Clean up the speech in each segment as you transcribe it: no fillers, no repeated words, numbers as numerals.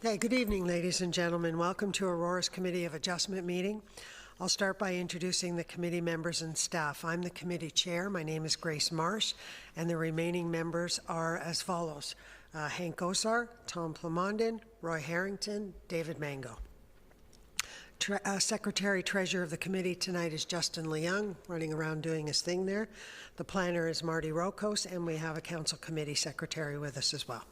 Hey, good evening, ladies and gentlemen. Welcome to Aurora's Committee of Adjustment meeting. I'll start by introducing the committee members and staff. I'm the committee chair. My name is Grace Marsh, and the remaining members are as follows. Hank Gosar, Tom Plamondon, Roy Harrington, David Mango. Secretary-Treasurer of the committee tonight is Justin Leung, running around doing his thing there. The planner is Marty Rokos, and we have a council committee secretary with us as well.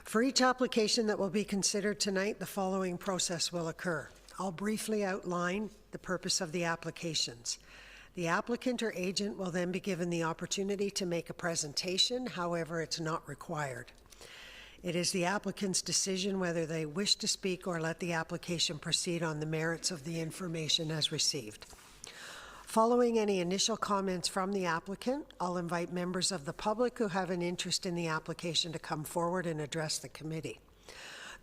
For each application that will be considered tonight, the following process will occur. I'll briefly outline the purpose of the applications. The applicant or agent will then be given the opportunity to make a presentation, however, it's not required. It is the applicant's decision whether they wish to speak or let the application proceed on the merits of the information as received. Following any initial comments from the applicant, I'll invite members of the public who have an interest in the application to come forward and address the committee.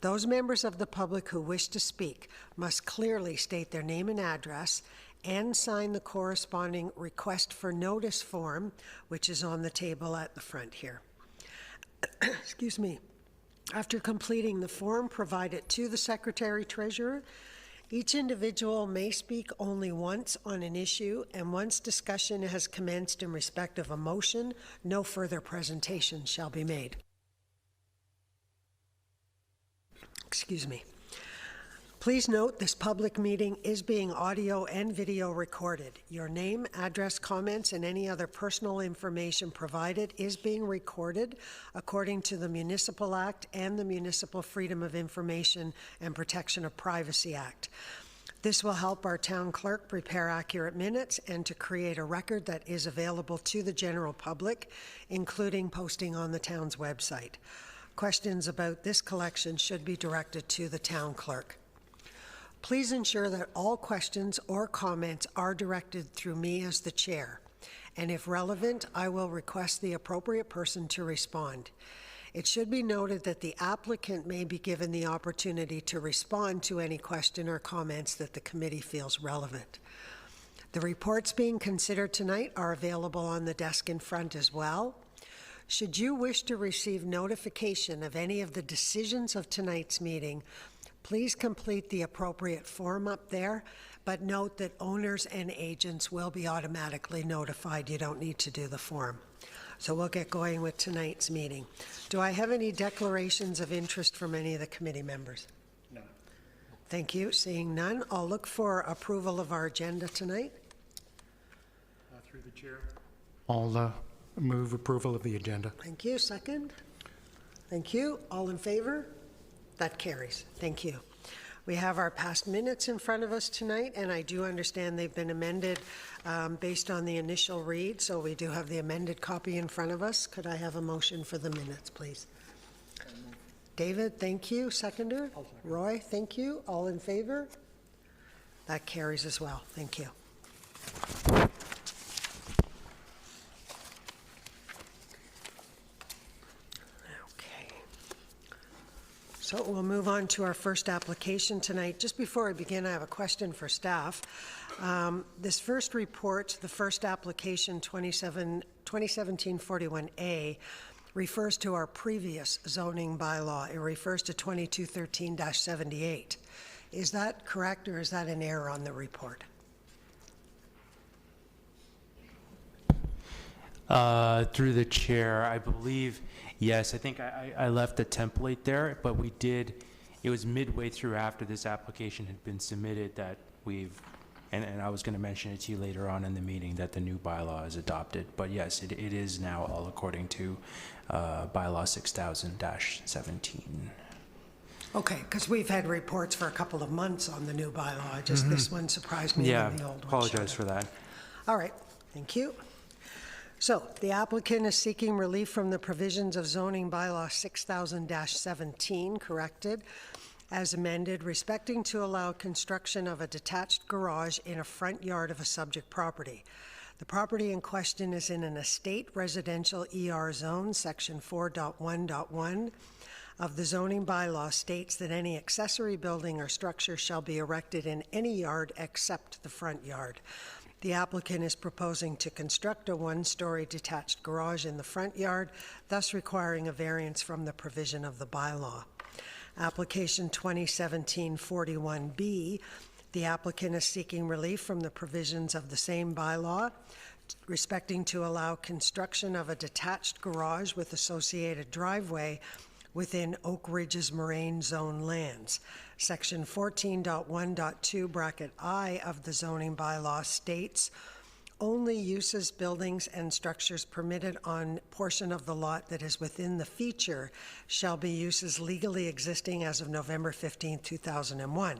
Those members of the public who wish to speak must clearly state their name and address and sign the corresponding request for notice form, which is on the table at the front here. Excuse me. After completing the form, provide it to the Secretary-Treasurer. Each individual may speak only once on an issue, and once discussion has commenced in respect of a motion, no further presentation shall be made. Excuse me. Please note this public meeting is being audio and video recorded. Your name, address, comments, and any other personal information provided is being recorded according to the Municipal Act and the Municipal Freedom of Information and Protection of Privacy Act. This will help our town clerk prepare accurate minutes and to create a record that is available to the general public, including posting on the town's website. Questions about this collection should be directed to the town clerk. Please ensure that all questions or comments are directed through me as the chair, and if relevant, I will request the appropriate person to respond. It should be noted that the applicant may be given the opportunity to respond to any question or comments that the committee feels relevant. The reports being considered tonight are available on the desk in front as well. Should you wish to receive notification of any of the decisions of tonight's meeting, please complete the appropriate form up there, but note that owners and agents will be automatically notified. You don't need to do the form. So we'll get going with tonight's meeting. Do I have any declarations of interest from any of the committee members? No. Thank you. Seeing none, I'll look for approval of our agenda tonight. Through the chair. I'll move approval of the agenda. Thank you. Second? Thank you. All in favor? That carries. Thank you. We have our past minutes in front of us tonight, and I do understand they've been amended based on the initial read, so we do have the amended copy in front of us. Could I have a motion for the minutes, please? David, thank you. Seconder? Roy, thank you. All in favor? That carries as well. Thank you. So we'll move on to our first application tonight. Just before I begin, I have a question for staff. This first report, the first application, 2017-41A, refers to our previous zoning bylaw. It refers to 2213-78. Is that correct, or is that an error on the report? Through the chair, I believe, yes, I think I left the template there, but we did, it was midway through after this application had been submitted that we've, and I was going to mention it to you later on in the meeting, that the new bylaw is adopted. But yes, it is now all according to bylaw 6000-17. Okay, because we've had reports for a couple of months on the new bylaw. Just this one surprised me. Yeah, when the old one apologize showed for that. All right, thank you. So the applicant is seeking relief from the provisions of zoning bylaw 6000-17 corrected as amended, respecting to allow construction of a detached garage in a front yard of a subject property. The property in question is in an estate residential ER zone. Section 4.1.1 of the zoning bylaw states that any accessory building or structure shall be erected in any yard except the front yard. The applicant is proposing to construct a one-story detached garage in the front yard, thus requiring a variance from the provision of the bylaw. Application 2017-41B, the applicant is seeking relief from the provisions of the same bylaw respecting to allow construction of a detached garage with associated driveway within Oak Ridge's Moraine Zone lands. Section 14.1.2 bracket I of the zoning bylaw states, only uses, buildings, and structures permitted on portion of the lot that is within the feature shall be uses legally existing as of November 15, 2001.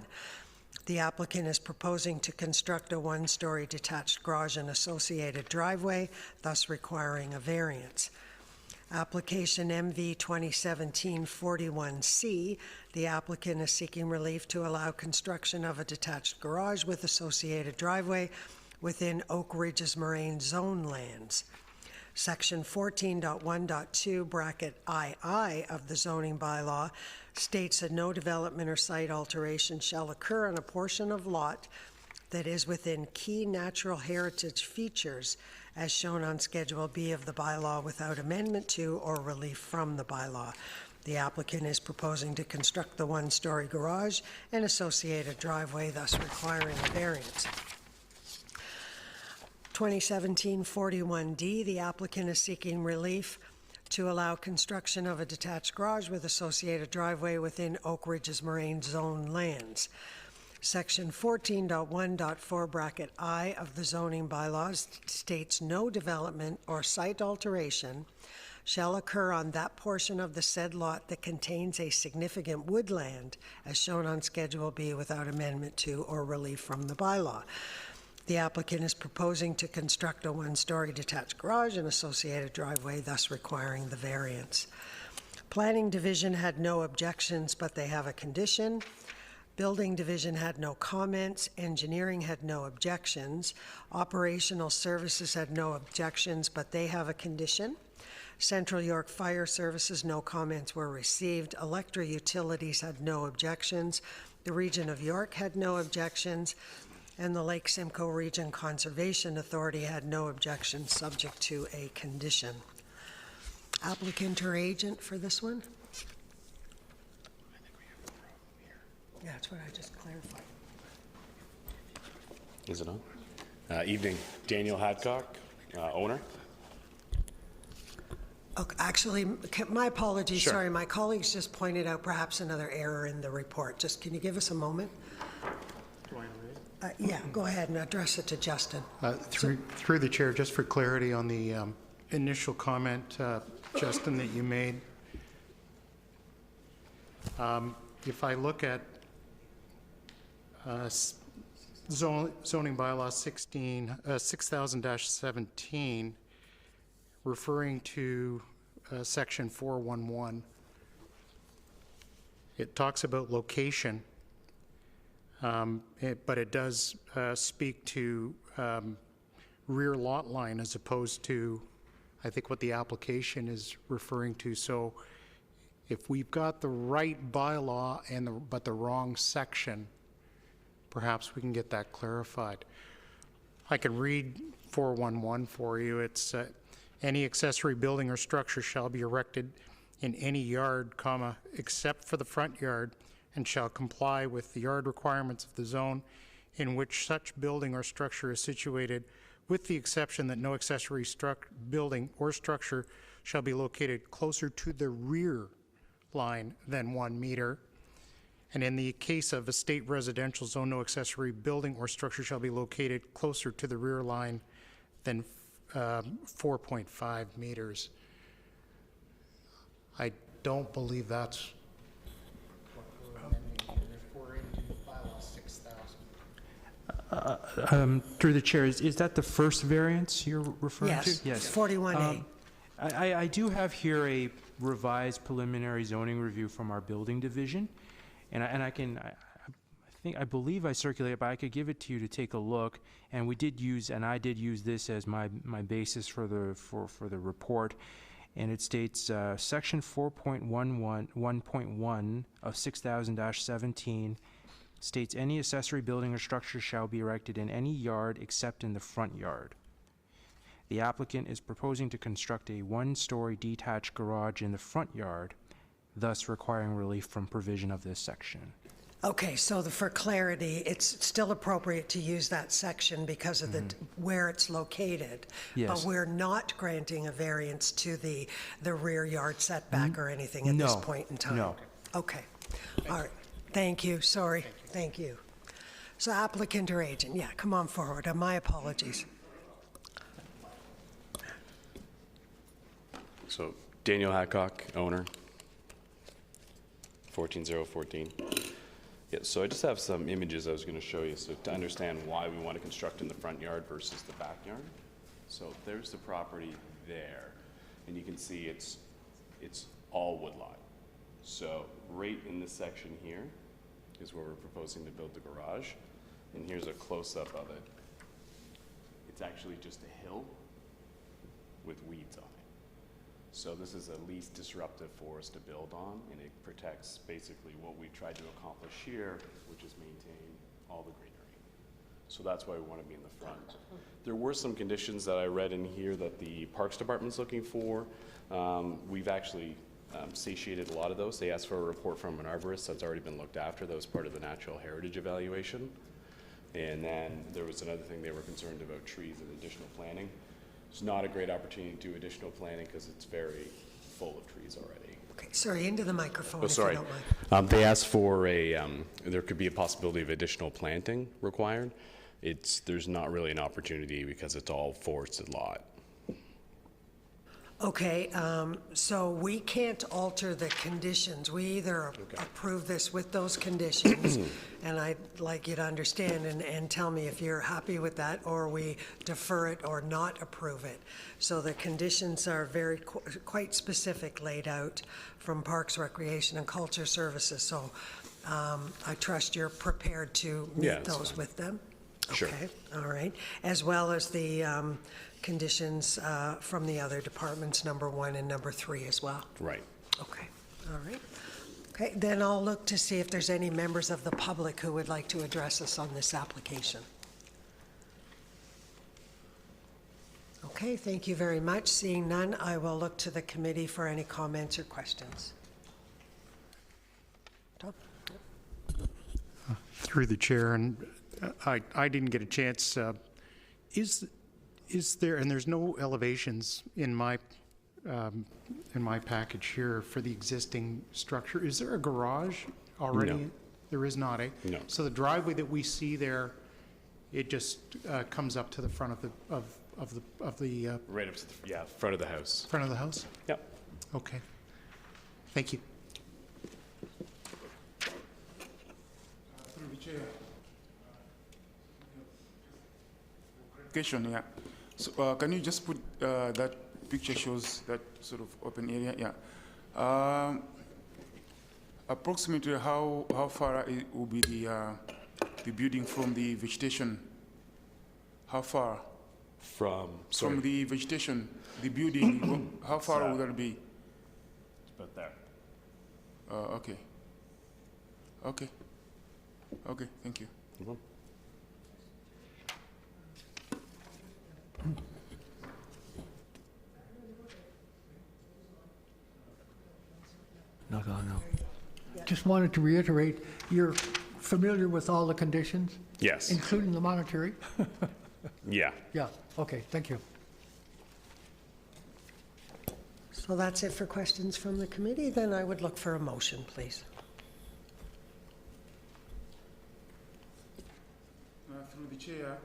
The applicant is proposing to construct a one-story detached garage and associated driveway, thus requiring a variance. Application MV 2017-41C, the applicant is seeking relief to allow construction of a detached garage with associated driveway within Oak Ridge's Moraine Zone lands. Section 14.1.2 bracket II of the zoning bylaw states that no development or site alteration shall occur on a portion of lot that is within key natural heritage features as shown on Schedule B of the bylaw without amendment to or relief from the bylaw. The applicant is proposing to construct the one-story garage and associated driveway, thus requiring a variance. 2017-41D, the applicant is seeking relief to allow construction of a detached garage with associated driveway within Oak Ridge's Moraine Zone lands. Section 14.1.4 bracket I of the zoning bylaws states no development or site alteration shall occur on that portion of the said lot that contains a significant woodland as shown on Schedule B without amendment to or relief from the bylaw. The applicant is proposing to construct a one-story detached garage and associated driveway, thus requiring the variance. Planning Division had no objections, but they have a condition. Building Division had no comments. Engineering had no objections. Operational Services had no objections, but they have a condition. Central York Fire Services, no comments were received. Electra Utilities had no objections. The Region of York had no objections. And the Lake Simcoe Region Conservation Authority had no objections, subject to a condition. Applicant or agent for this one? Yeah, that's what I just clarified. Is it on? Evening, Daniel Hadcock, owner. Okay, actually, my apologies, Sure. sorry, my colleagues just pointed out perhaps another error in the report. Just, can you give us a moment? Do I read? Yeah, go ahead and address it to Justin. Through the chair, just for clarity on the initial comment, Justin, that you made, if I look at zoning bylaw 6000-17, referring to section 411, it talks about location. But it does speak to rear lot line as opposed to, I think, what the application is referring to. So if we've got the right bylaw but the wrong section, perhaps we can get that clarified. I can read 411 for you. It's any accessory building or structure shall be erected in any yard, comma, except for the front yard, and shall comply with the yard requirements of the zone in which such building or structure is situated, with the exception that no accessory building or structure shall be located closer to the rear line than 1 meter. And in the case of a state residential zone, no accessory building or structure shall be located closer to the rear line than 4.5 meters. I don't believe that's Through the chair, is that the first variance you're referring to? Yes, 41A. I do have here a revised preliminary zoning review from our building division, and I believe I circulated, but I could give it to you to take a look. And I did use this as my basis for the report. And it states section 4.1.1 of 6000-17 states any accessory building or structure shall be erected in any yard except in the front yard. The applicant is proposing to construct a one-story detached garage in the front yard thus requiring relief from provision of this section. Okay, so for clarity, it's still appropriate to use that section because of where it's located. Yes. But we're not granting a variance to the rear yard setback or anything at this No, point in time? no. Okay, all right. Thank you, sorry, thank you. So applicant or agent, yeah, come on forward, my apologies. So Daniel Hadcock, owner, 14014. Yeah, so I just have some images I was going to show you, so to understand why we want to construct in the front yard versus the backyard. So there's the property there, and you can see it's all woodlot. So right in this section here is where we're proposing to build the garage, and here's a close-up of it. It's actually just a hill with weeds on it. So this is a least disruptive forest to build on, and it protects basically what we've tried to accomplish here, which is maintain all the greenery. So that's why we want to be in the front. There were some conditions that I read in here that the Parks Department's looking for. We've actually satiated a lot of those. They asked for a report from an arborist that's already been looked after. That was part of the natural heritage evaluation. And then there was another thing, they were concerned about trees and additional planting. It's not a great opportunity to do additional planting because it's very full of trees already. Okay, sorry, into the microphone Oh, if you sorry. don't mind. They asked for there could be a possibility of additional planting required. There's not really an opportunity because it's all forested lot. Okay, so we can't alter the conditions. We either approve this with those conditions, and I'd like you to understand and tell me if you're happy with that, or we defer it or not approve it. So the conditions are very quite specific, laid out from Parks, Recreation, and Culture Services. So I trust you're prepared to Yeah, meet that's those fine. with them? Sure. Okay, all right. As well as the conditions from the other departments, number 1 and number 3 as well? Right. Okay, all right. Okay, then I'll look to see if there's any members of the public who would like to address us on this application. Okay, thank you very much. Seeing none, I will look to the committee for any comments or questions. Tom? Through the chair, and I didn't get a chance, is there, and there's no elevations in my package here for the existing structure, is there a garage already? No. There is not, eh? No. So the driveway that we see there, it just comes up to the front of the Right up to the front of the house. front of the house? Yep. Okay. Thank you. Through the chair. Question, yeah. So, can you just put that picture shows that sort of open area? Yeah. Approximately how far it will be the building from the vegetation? How far? From The vegetation, the building, how far will that be? about there. Okay. Okay. Okay, thank you. Mhm. No. Just wanted to reiterate, you're familiar with all the conditions, Yes. including the monetary? Yeah. Yeah, okay, thank you. So that's it for questions from the committee. Then I would look for a motion, please. Through the chair,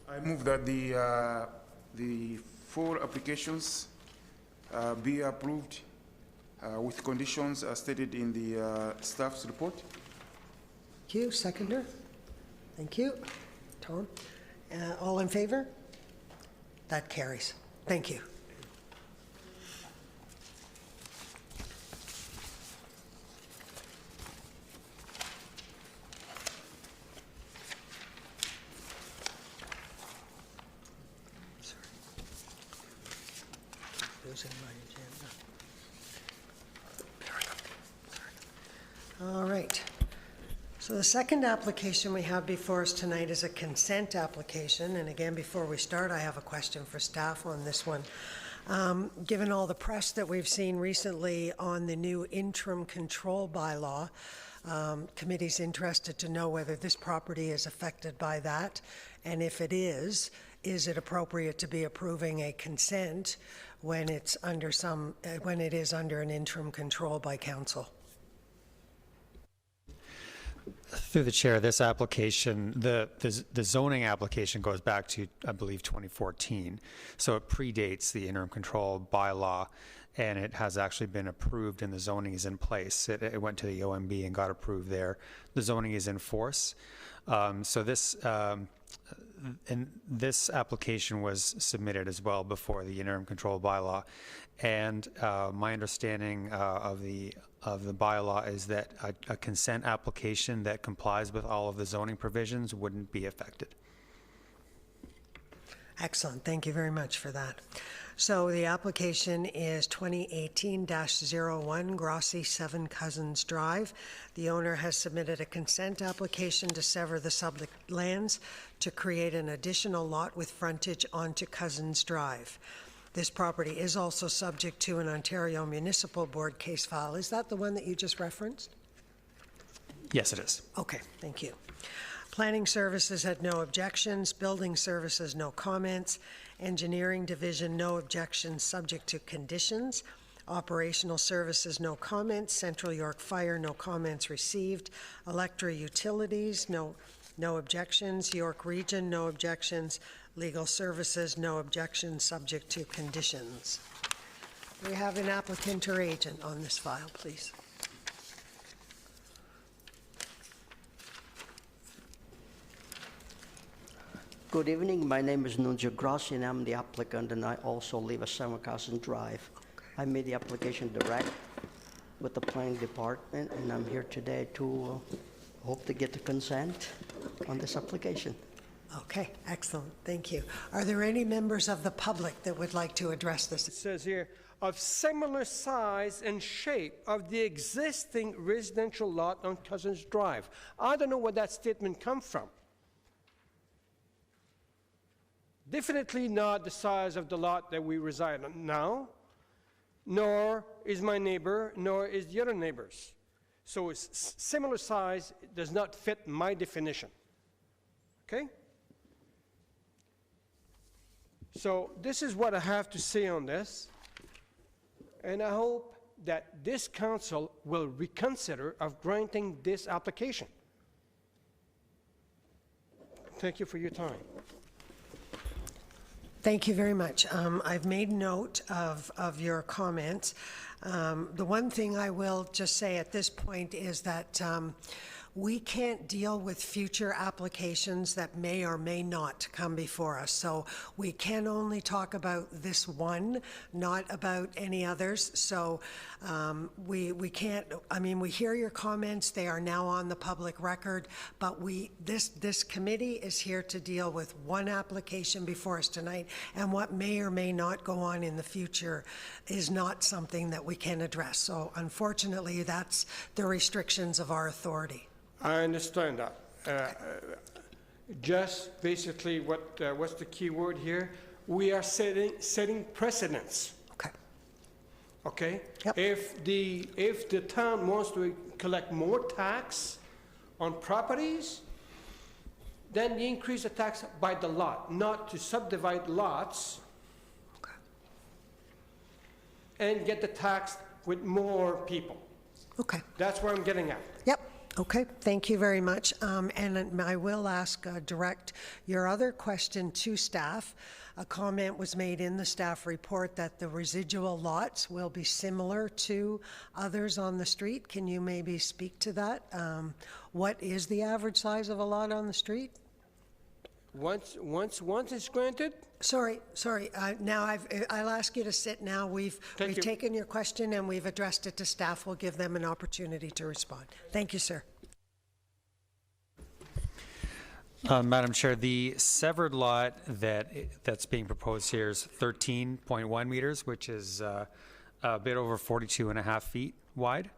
I move that the 4 applications be approved with conditions as stated in the staff's report. Thank you. Seconder? Thank you. Tom? All in favor? That carries. Thank you. Sorry. Losing my agenda. There we go. All right. So the second application we have before us tonight is a consent application. And again, before we start, I have a question for staff on this one. Given all the press that we've seen recently on the new interim control bylaw, committee's interested to know whether this property is affected by that, and if it is it appropriate to be approving a consent when it's under when it is under an interim control by council? Through the chair, this application, the zoning application goes back to, I believe, 2014. So it predates the interim control bylaw, and it has actually been approved and the zoning is in place. It went to the OMB and got approved there. The zoning is in force. So this, and this application was submitted as well before the interim control bylaw. And my understanding of the bylaw is that a consent application that complies with all of the zoning provisions wouldn't be affected. Excellent. Thank you very much for that. So the application is 2018-01 Grossi 7 Cousins Drive. The owner has submitted a consent application to sever the subject lands to create an additional lot with frontage onto Cousins Drive. This property is also subject to an Ontario Municipal Board case file. Is that the one that you just referenced? Yes, it is. Okay, thank you. Planning Services had no objections. Building Services, no comments. Engineering Division, no objections, subject to conditions. Operational Services, no comments. Central York Fire, no comments received. Electra Utilities, no objections. York Region, no objections. Legal Services, no objections, subject to conditions. We have an applicant or agent on this file, please. Good evening. My name is Nunzio Grossi, and I'm the applicant, and I also live at 7 Cousins Drive. I made the application direct with the planning department, and I'm here today to hope to get the consent on this application. Okay, excellent. Thank you. Are there any members of the public that would like to address this? It says here, of similar size and shape of the existing residential lot on Cousins Drive. I don't know where that statement comes from. Definitely not the size of the lot that we reside on now, nor is my neighbor, nor is the other neighbors. So it's similar size does not fit my definition. Okay? So this is what I have to say on this, and I hope that this council will reconsider of granting this application. Thank you for your time. Thank you very much. I've made note of your comments. The one thing I will just say at this point is that we can't deal with future applications that may or may not come before us. So we can only talk about this one, not about any others. So we can't, I mean, we hear your comments. They are now on the public record, but this committee is here to deal with one application before us tonight, and what may or may not go on in the future is not something that we can address. So unfortunately, that's the restrictions of our authority. I understand that. Just basically what's the key word here? We are setting precedents. Okay. Okay? Yep. If the town wants to collect more tax on properties, then you increase the tax by the lot, not to subdivide lots Okay. and get the tax with more people. Okay. That's where I'm getting at. Yep. Okay, thank you very much. And I will direct your other question to staff. A comment was made in the staff report that the residual lots will be similar to others on the street. Can you maybe speak to that? What is the average size of a lot on the street? Once it's granted, Sorry. Now I'll ask you to sit now. We've taken your question and we've addressed it to staff. We'll give them an opportunity to respond. Thank you, sir. Madam Chair, the severed lot that's being proposed here is 13.1 meters, which is a bit over 42 and a half feet wide.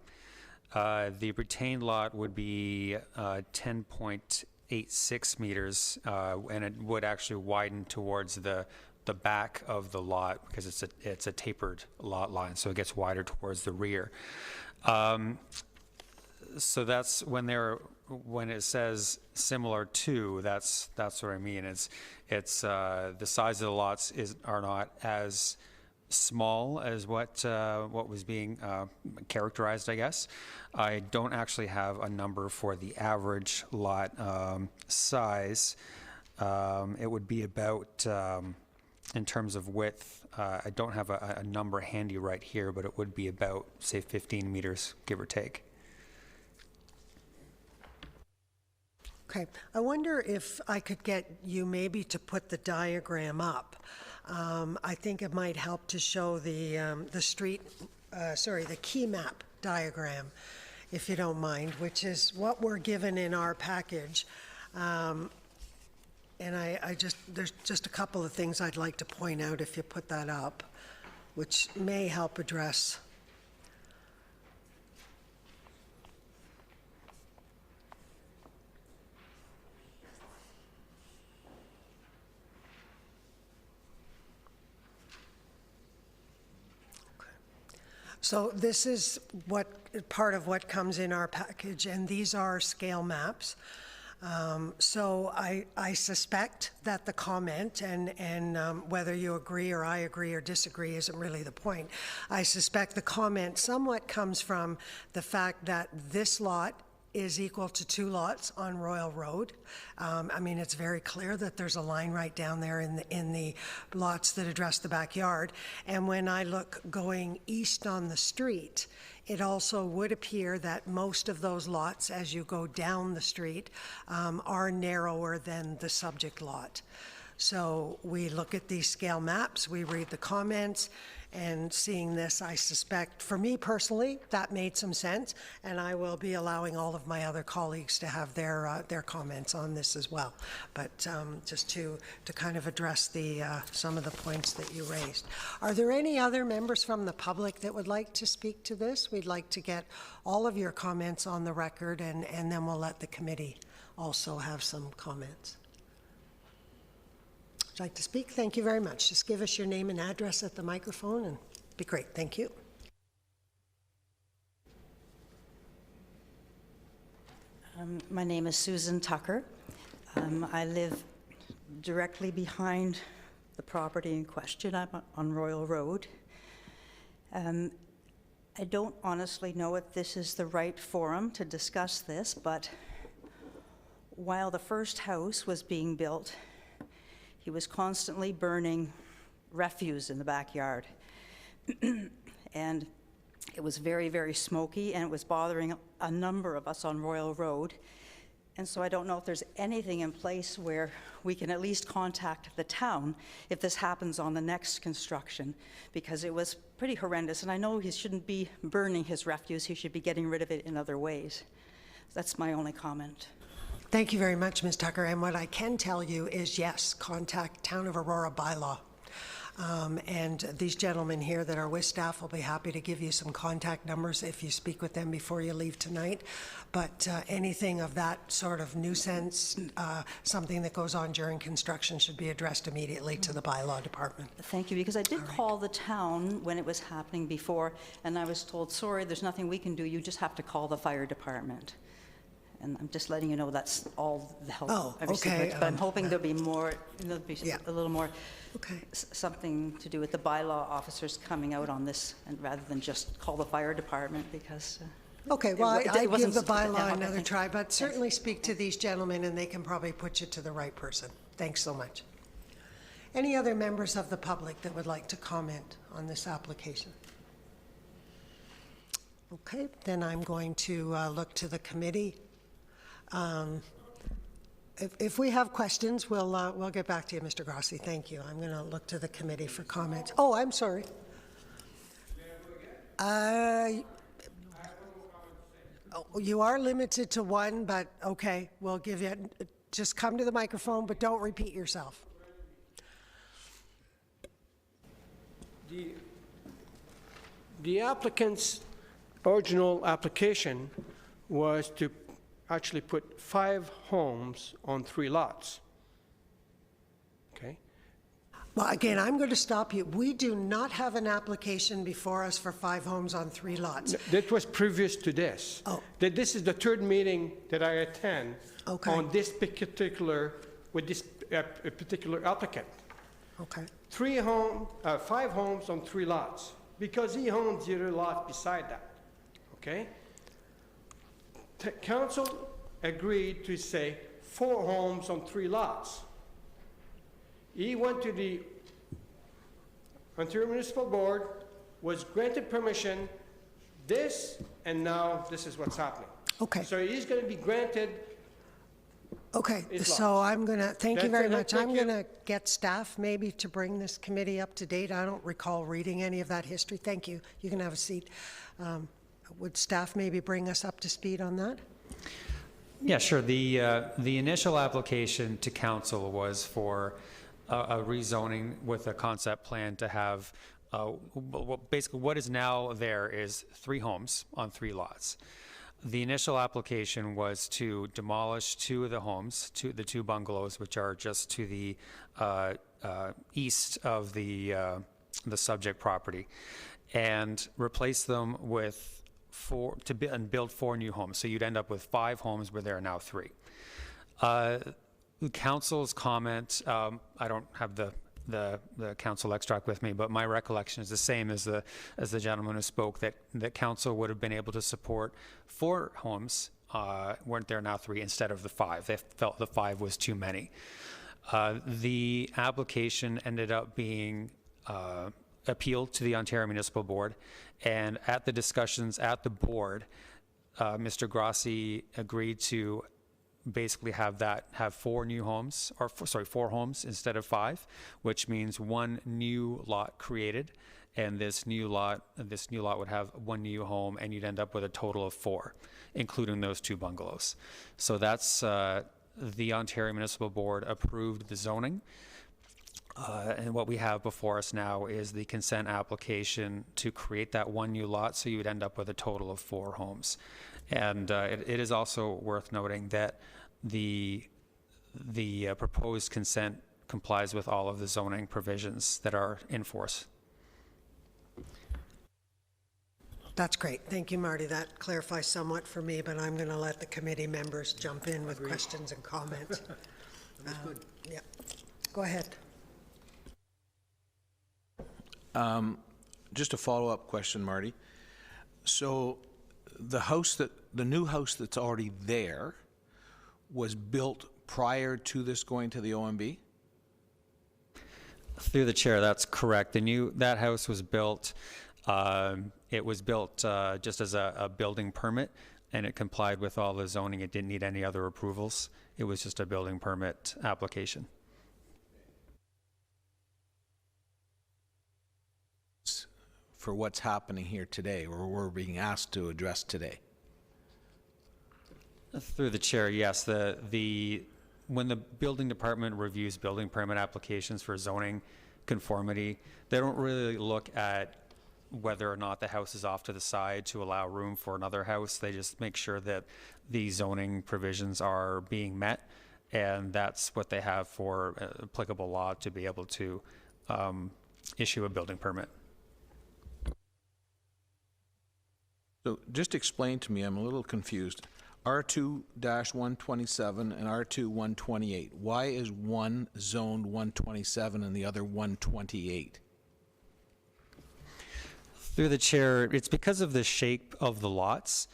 The retained lot would be 10.86 meters, and it would actually widen towards the the back of the lot, because it's a tapered lot line, so it gets wider towards the rear. So that's when it says similar to, that's what I mean. It's the size of the lots are not as small as what was being characterized, I guess. I don't actually have a number for the average lot size. It would be about, in terms of width, I don't have a number handy right here, but it would be about, say, 15 meters, give or take. Okay, I wonder if I could get you maybe to put the diagram up. I think it might help to show the key map diagram, if you don't mind, which is what we're given in our package. And there's just a couple of things I'd like to point out if you put that up, which may help address. So this is part of what comes in our package, and these are scale maps. So I suspect that the comment, and whether you agree or I agree or disagree isn't really the point. I suspect the comment somewhat comes from the fact that this lot is equal to 2 lots on Royal Road. I mean, it's very clear that there's a line right down there in the lots that address the backyard. And when I look going east on the street, it also would appear that most of those lots, as you go down the street, are narrower than the subject lot. So we look at these scale maps, we read the comments, and seeing this, I suspect, for me personally, that made some sense, and I will be allowing all of my other colleagues to have their comments on this as well. But just to kind of address some of the points that you raised. Are there any other members from the public that would like to speak to this? We'd like to get all of your comments on the record, and then we'll let the committee also have some comments. Would you like to speak? Thank you very much. Just give us your name and address at the microphone, and be great. Thank you. My name is Susan Tucker. I live directly behind the property in question. I'm on Royal Road. I don't honestly know if this is the right forum to discuss this, but while the first house was being built, he was constantly burning refuse in the backyard. And it was very, very smoky, and it was bothering a number of us on Royal Road. And so I don't know if there's anything in place where we can at least contact the town if this happens on the next construction, because it was pretty horrendous. And I know he shouldn't be burning his refuse, he should be getting rid of it in other ways. That's my only comment. Thank you very much, Ms. Tucker. And what I can tell you is, yes, contact Town of Aurora bylaw. And these gentlemen here that are with staff will be happy to give you some contact numbers if you speak with them before you leave tonight. But anything of that sort of nuisance, something that goes on during construction, should be addressed immediately to the bylaw department. Thank you, because I did call the town when it was happening before, and I was told, sorry, there's nothing we can do, you just have to call the fire department. And I'm just letting you know that's all the help I've received. Okay. But I'm hoping there'll be more, there'll be a little more, Okay. something to do with the bylaw officers coming out on this, and rather than just call the fire department, because Okay, well, it I give wasn't the bylaw okay, another thank try, you. but certainly speak to these gentlemen and they can probably put you to the right person. Thanks so much. Any other members of the public that would like to comment on this application? Okay, then I'm going to look to the committee. If we have questions, we'll get back to you, Mr. Grossi. Thank you. I'm going to look to the committee for comments. Oh, I'm sorry. You are limited to one, but okay, we'll give you. Just come to the microphone, but don't repeat yourself. The applicant's original application was to actually put 5 homes on 3 lots. Okay? Well, again, I'm going to stop you. We do not have an application before us for 5 homes on 3 lots. That was previous to this. Oh. That this is the 3rd meeting that I attend Okay. on this particular, with this particular applicant. Okay. 5 homes on 3 lots, because he owns the other lot beside that, okay? Council agreed to say 4 homes on 3 lots. He went to the Ontario Municipal Board, was granted permission, and now this is what's happening. Okay. So he's going to be granted. Okay, It's so lost. I'm going to, thank you That's very it. much. Thank I'm you. going to get staff maybe to bring this committee up to date. I don't recall reading any of that history. Thank you. You can have a seat. Would staff maybe bring us up to speed on that? Yeah, sure. The initial application to council was for a rezoning with a concept plan to have, basically what is now there is 3 homes on 3 lots. The initial application was to demolish 2 of the homes, the 2 bungalows, which are just to the east of the subject property, and replace them with and build 4 new homes. So you'd end up with 5 homes where there are now 3. Council's comment, I don't have the council extract with me, but my recollection is the same as the gentleman who spoke, that council would have been able to support 4 homes, weren't there now 3 instead of the 5. They felt the 5 was too many. The application ended up being appealed to the Ontario Municipal Board, and at the discussions at the board, Mr. Grossi agreed to basically have 4 new homes, or 4 homes instead of 5, which means 1 new lot created, and this new lot would have 1 new home, and you'd end up with a total of 4, including those 2 bungalows. So that's the Ontario Municipal Board approved the zoning, and what we have before us now is the consent application to create that 1 new lot, so you would end up with a total of 4 homes. And it is also worth noting that the proposed consent complies with all of the zoning provisions that are in force. That's great. Thank you, Marty. That clarifies somewhat for me, but I'm going to let the committee members jump in with questions and comments. Yeah. Go ahead. Just a follow-up question, Marty. So the new house that's already there was built prior to this going to the OMB? Through the chair, that's correct. That house was built, it was built just as a building permit, and it complied with all the zoning. It didn't need any other approvals. It was just a building permit application. For what's happening here today, or we're being asked to address today? Through the chair, yes. When the building department reviews building permit applications for zoning conformity, they don't really look at whether or not the house is off to the side to allow room for another house. They just make sure that the zoning provisions are being met, and that's what they have for applicable law to be able to issue a building permit. So just explain to me, I'm a little confused. R2-127 and R2-128. Why is one zoned 127 and the other 128? Through the chair, it's because of the shape of the lots.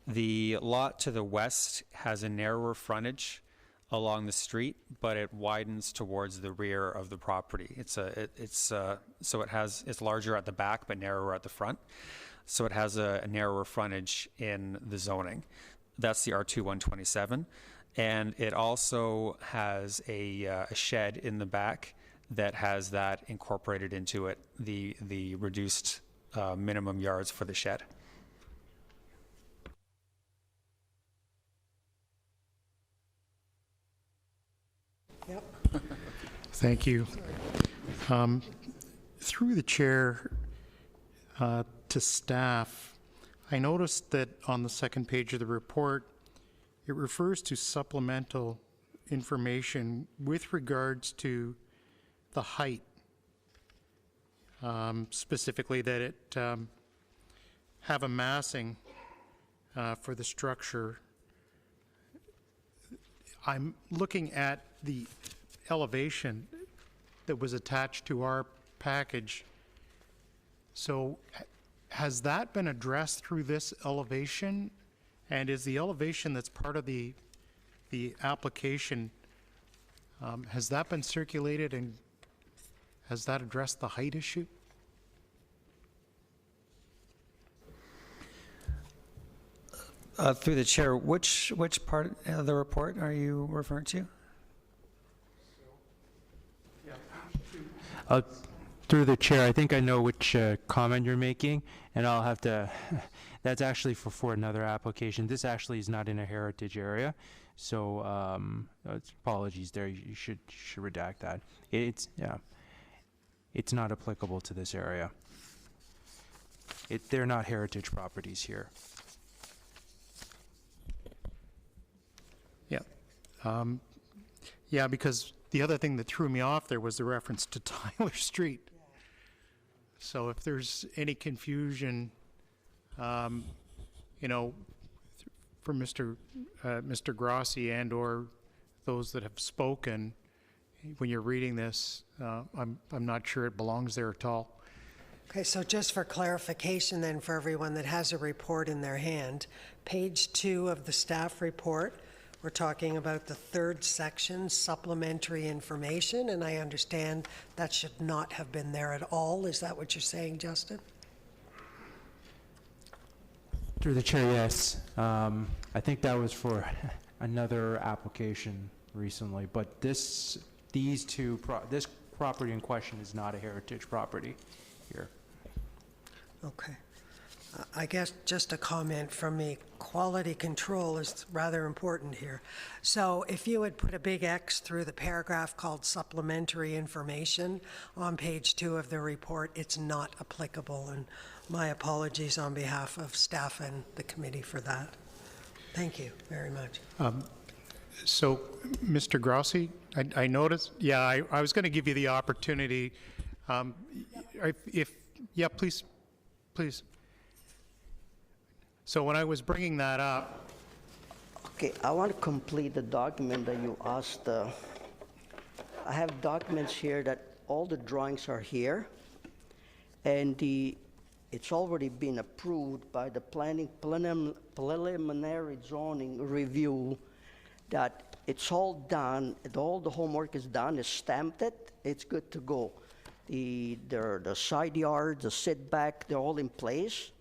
The lot to the west has a narrower frontage along the street, but it widens towards the rear of the property. So it's larger at the back but narrower at the front. So it has a narrower frontage in the zoning. That's the R2-127. And it also has a shed in the back that has that incorporated into it, the reduced minimum yards for the shed. Yep. Thank you. Through the chair to staff, I noticed that on the second page of the report, it refers to supplemental information with regards to the height specifically that it have a massing for the structure. I'm looking at the elevation that was attached to our package. So has that been addressed through this elevation? And is the elevation that's part of the application, has that been circulated, and has that addressed the height issue? Through the chair, which part of the report are you referring to? Through the chair, I think I know which comment you're making, and I'll have to, that's actually for another application. This actually is not in a heritage area, so apologies there. You should redact that. It's not applicable to this area. They're not heritage properties here. Yeah. Yeah, because the other thing that threw me off there was the reference to Tyler Street. So if there's any confusion, you know, for Mr. Grossi and/or those that have spoken, when you're reading this, I'm not sure it belongs there at all. Okay, so just for clarification then, for everyone that has a report in their hand, page 2 of the staff report, we're talking about the third section, supplementary information, and I understand that should not have been there at all. Is that what you're saying, Justin? Through the chair, yes. I think that was for another application recently, but this property in question is not a heritage property here. Okay. I guess just a comment from me. Quality control is rather important here. So if you would put a big X through the paragraph called supplementary information on page 2 of the report, it's not applicable, and my apologies on behalf of staff and the committee for that. Thank you very much. So, Mr. Grossi, I noticed, yeah, I was going to give you the opportunity. Yeah, please. So when I was bringing that up. Okay, I want to complete the document that you asked. I have documents here that all the drawings are here, and it's already been approved by the preliminary zoning review that it's all done, all the homework is done, it's stamped it's good to go. The side yard, the setback, they're all in place.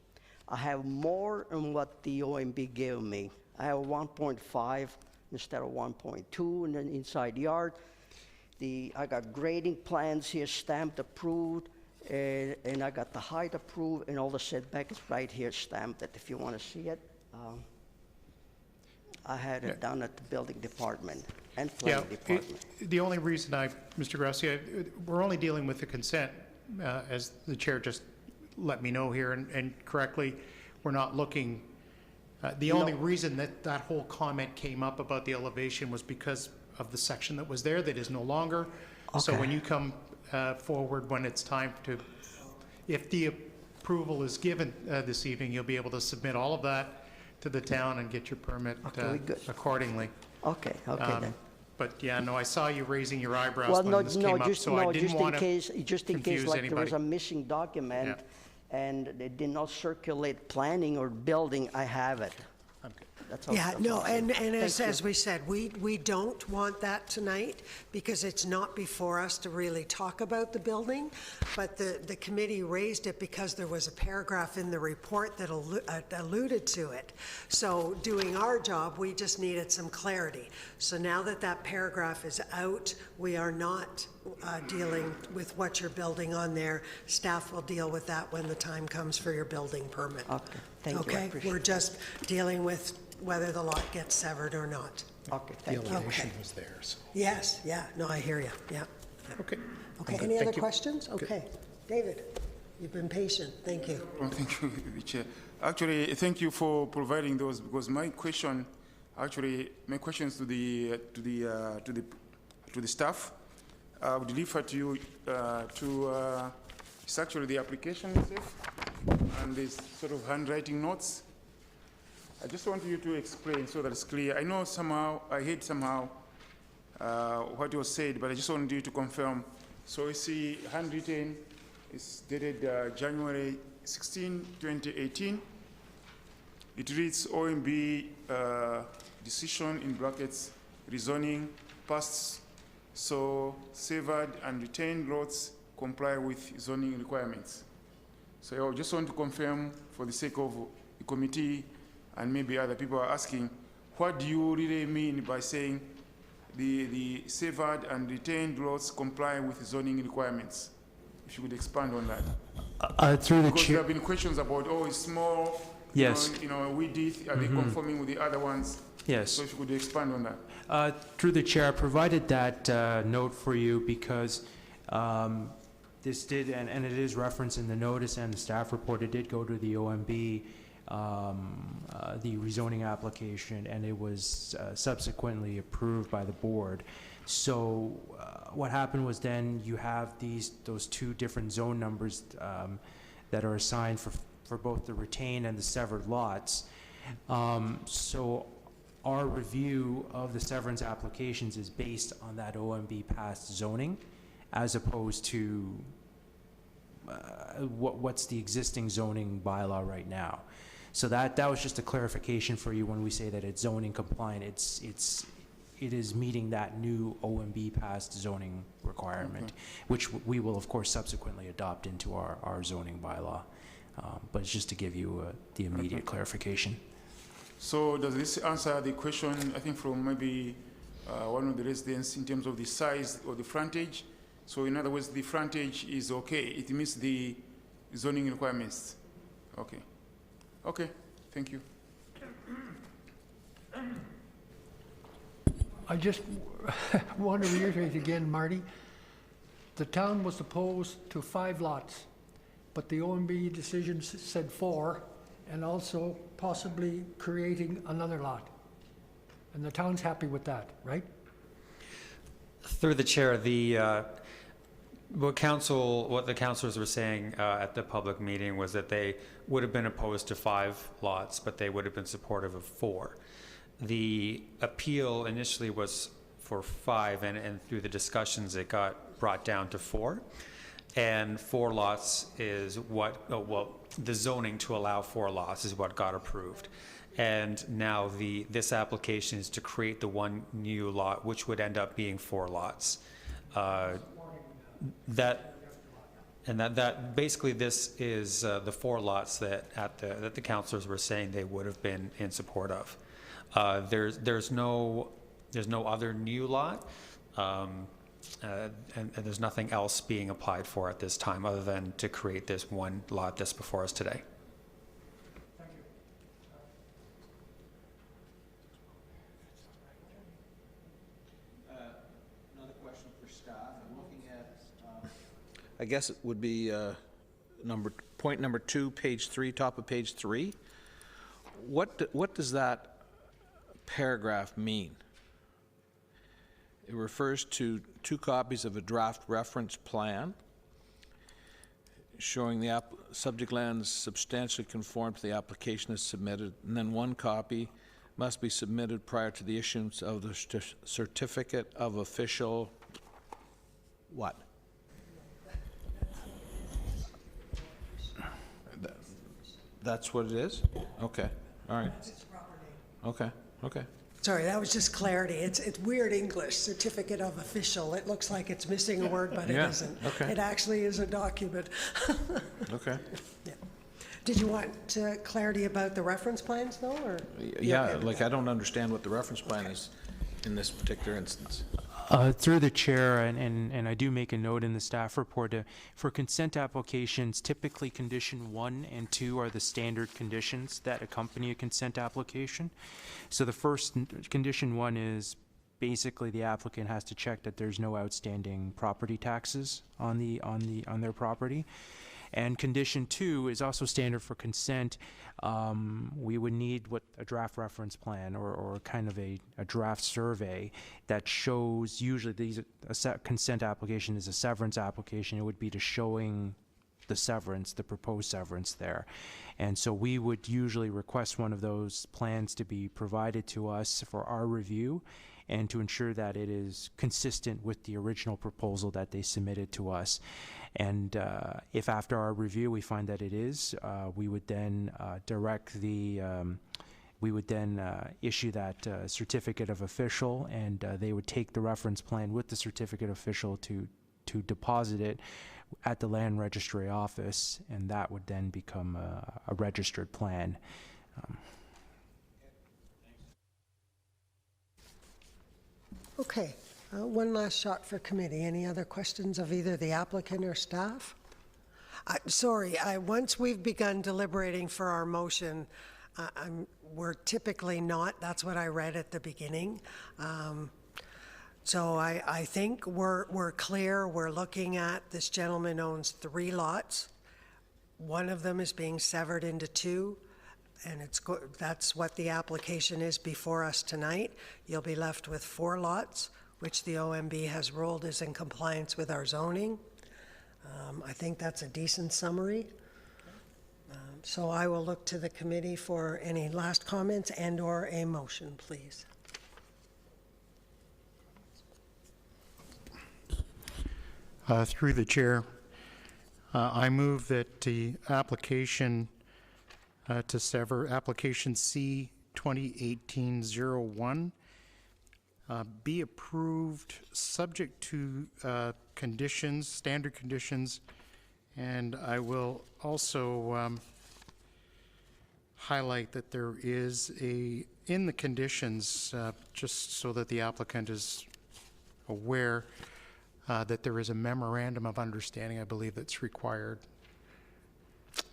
I have more than what the OMB gave me. I have 1.5 instead of 1.2 in the inside yard. I got grading plans here stamped, approved, and I got the height approved, and all the setback is right here stamped. If you want to see it, I had it done at the building department and planning department. The only reason Mr. Grossi, we're only dealing with the consent, as the chair just let me know here, and correctly, we're not looking. The only reason that whole comment came up about the elevation was because of the section that was there that is no longer. Okay. So when you come forward, when it's time to, if the approval is given this evening, you'll be able to submit all of that to the town and get your permit accordingly. Okay, then. But yeah, no, I saw you raising your eyebrows when this came up, so I didn't want to confuse anybody. Just in case, like there was a missing document, and they did not circulate planning or building, I have it. That's all. Yeah, no, and as we said, we don't want that tonight because it's not before us to really talk about the building, but the committee raised it because there was a paragraph in the report that alluded to it. So doing our job, we just needed some clarity. So now that that paragraph is out, we are not dealing with what you're building on there. Staff will deal with that when the time comes for your building permit. Okay, thank you. Okay, we're just dealing with whether the lot gets severed or not. Okay, thank you. The elevation was there, so. Yes, yeah, no, I hear you, yeah. Okay. Okay, any other questions? Okay, David, you've been patient, thank you. Well, thank you, Chair. Actually, thank you for providing those, because my question is to the staff. I would refer to you to It's actually the application itself, and there's sort of handwriting notes. I just want you to explain so that it's clear. I know somehow, I heard somehow what was said, but I just wanted you to confirm. So you see, handwritten, it's dated January 16, 2018. It reads OMB decision in brackets rezoning passed, so severed and retained lots comply with zoning requirements. So I just want to confirm, for the sake of the committee and maybe other people are asking, what do you really mean by saying the severed and retained lots comply with zoning requirements? If you could expand on that. Through the Because there chair. have been questions about, oh, it's small. Yes. We did, are they conforming with the other ones? Yes. So if you could expand on that. Through the chair, I provided that note for you because this did, and it is referenced in the notice and the staff report, it did go to the OMB, the rezoning application, and it was subsequently approved by the board. So what happened was then you have those two different zone numbers that are assigned for both the retained and the severed lots. So our review of the severance applications is based on that OMB passed zoning, as opposed to what's the existing zoning bylaw right now. So that was just a clarification for you when we say that it's zoning compliant. It is meeting that new OMB passed zoning requirement, which we will of course subsequently adopt into our zoning bylaw. But it's just to give you the immediate clarification. So does this answer the question, I think, from maybe one of the residents in terms of the size or the frontage? So in other words, the frontage is okay. It meets the zoning requirements. Okay. Okay, thank you. I just want to reiterate again, Marty, the town was opposed to 5 lots, but the OMB decision said 4, and also possibly creating another lot. And the town's happy with that, right? Through the chair, what the councilors were saying at the public meeting was that they would have been opposed to 5 lots, but they would have been supportive of 4. The appeal initially was for 5, and through the discussions, it got brought down to 4. And 4 lots is what, the zoning to allow 4 lots is what got approved. And now this application is to create the one new lot, which would end up being 4 lots. That basically this is the 4 lots that the councilors were saying they would have been in support of. There's no other new lot, and there's nothing else being applied for at this time other than to create this one lot that's before us today. Thank you. Another question for staff. I'm looking at, I guess it would be point number 2, page 3, top of page 3. What does that paragraph mean? It refers to 2 copies of a draft reference plan showing the subject lands substantially conform to the application as submitted, and then 1 copy must be submitted prior to the issuance of the certificate of official what? That's what it is? Okay, all right. Okay, okay. Sorry, that was just clarity. It's weird English, certificate of official. It looks like it's missing a word, but it Yeah, isn't. okay. It actually is a document. Okay. Yeah. Did you want clarity about the reference plans, though, or? Yeah, like I don't understand what the reference plan is in this particular instance. Through the chair, and I do make a note in the staff report, for consent applications, typically condition 1 and 2 are the standard conditions that accompany a consent application. So the first condition 1 is basically the applicant has to check that there's no outstanding property taxes on their property. And condition 2 is also standard for consent. We would need a draft reference plan or kind of a draft survey that shows, usually a consent application is a severance application. It would be to showing the severance, the proposed severance there. And so we would usually request one of those plans to be provided to us for our review and to ensure that it is consistent with the original proposal that they submitted to us. And if after our review we find that it is, we would then issue that certificate of official, and they would take the reference plan with the certificate of official to deposit it at the land registry office, and that would then become a registered plan. Okay, one last shot for committee. Any other questions of either the applicant or staff? Sorry, once we've begun deliberating for our motion, we're typically not, that's what I read at the beginning. So I think we're clear. We're looking at, this gentleman owns 3 lots. One of them is being severed into 2, and that's what the application is before us tonight. You'll be left with 4 lots, which the OMB has ruled is in compliance with our zoning. I think that's a decent summary. So I will look to the committee for any last comments and/or a motion, please. Through the chair, I move that the application to sever, application C 2018-01, be approved subject to conditions, standard conditions, and I will also highlight that there is in the conditions, just so that the applicant is aware, that there is a memorandum of understanding, I believe, that's required.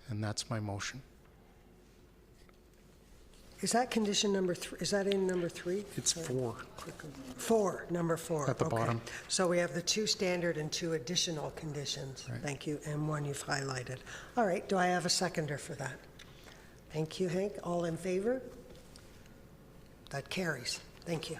And that's my motion. Is that condition number 3? Is that in number 3? It's 4. 4, number 4. At the okay. bottom. So we have the 2 standard and 2 additional conditions. Right. Thank you, and 1 you've highlighted. All right, do I have a seconder for that? Thank you, Hank. All in favor? That carries. Thank you.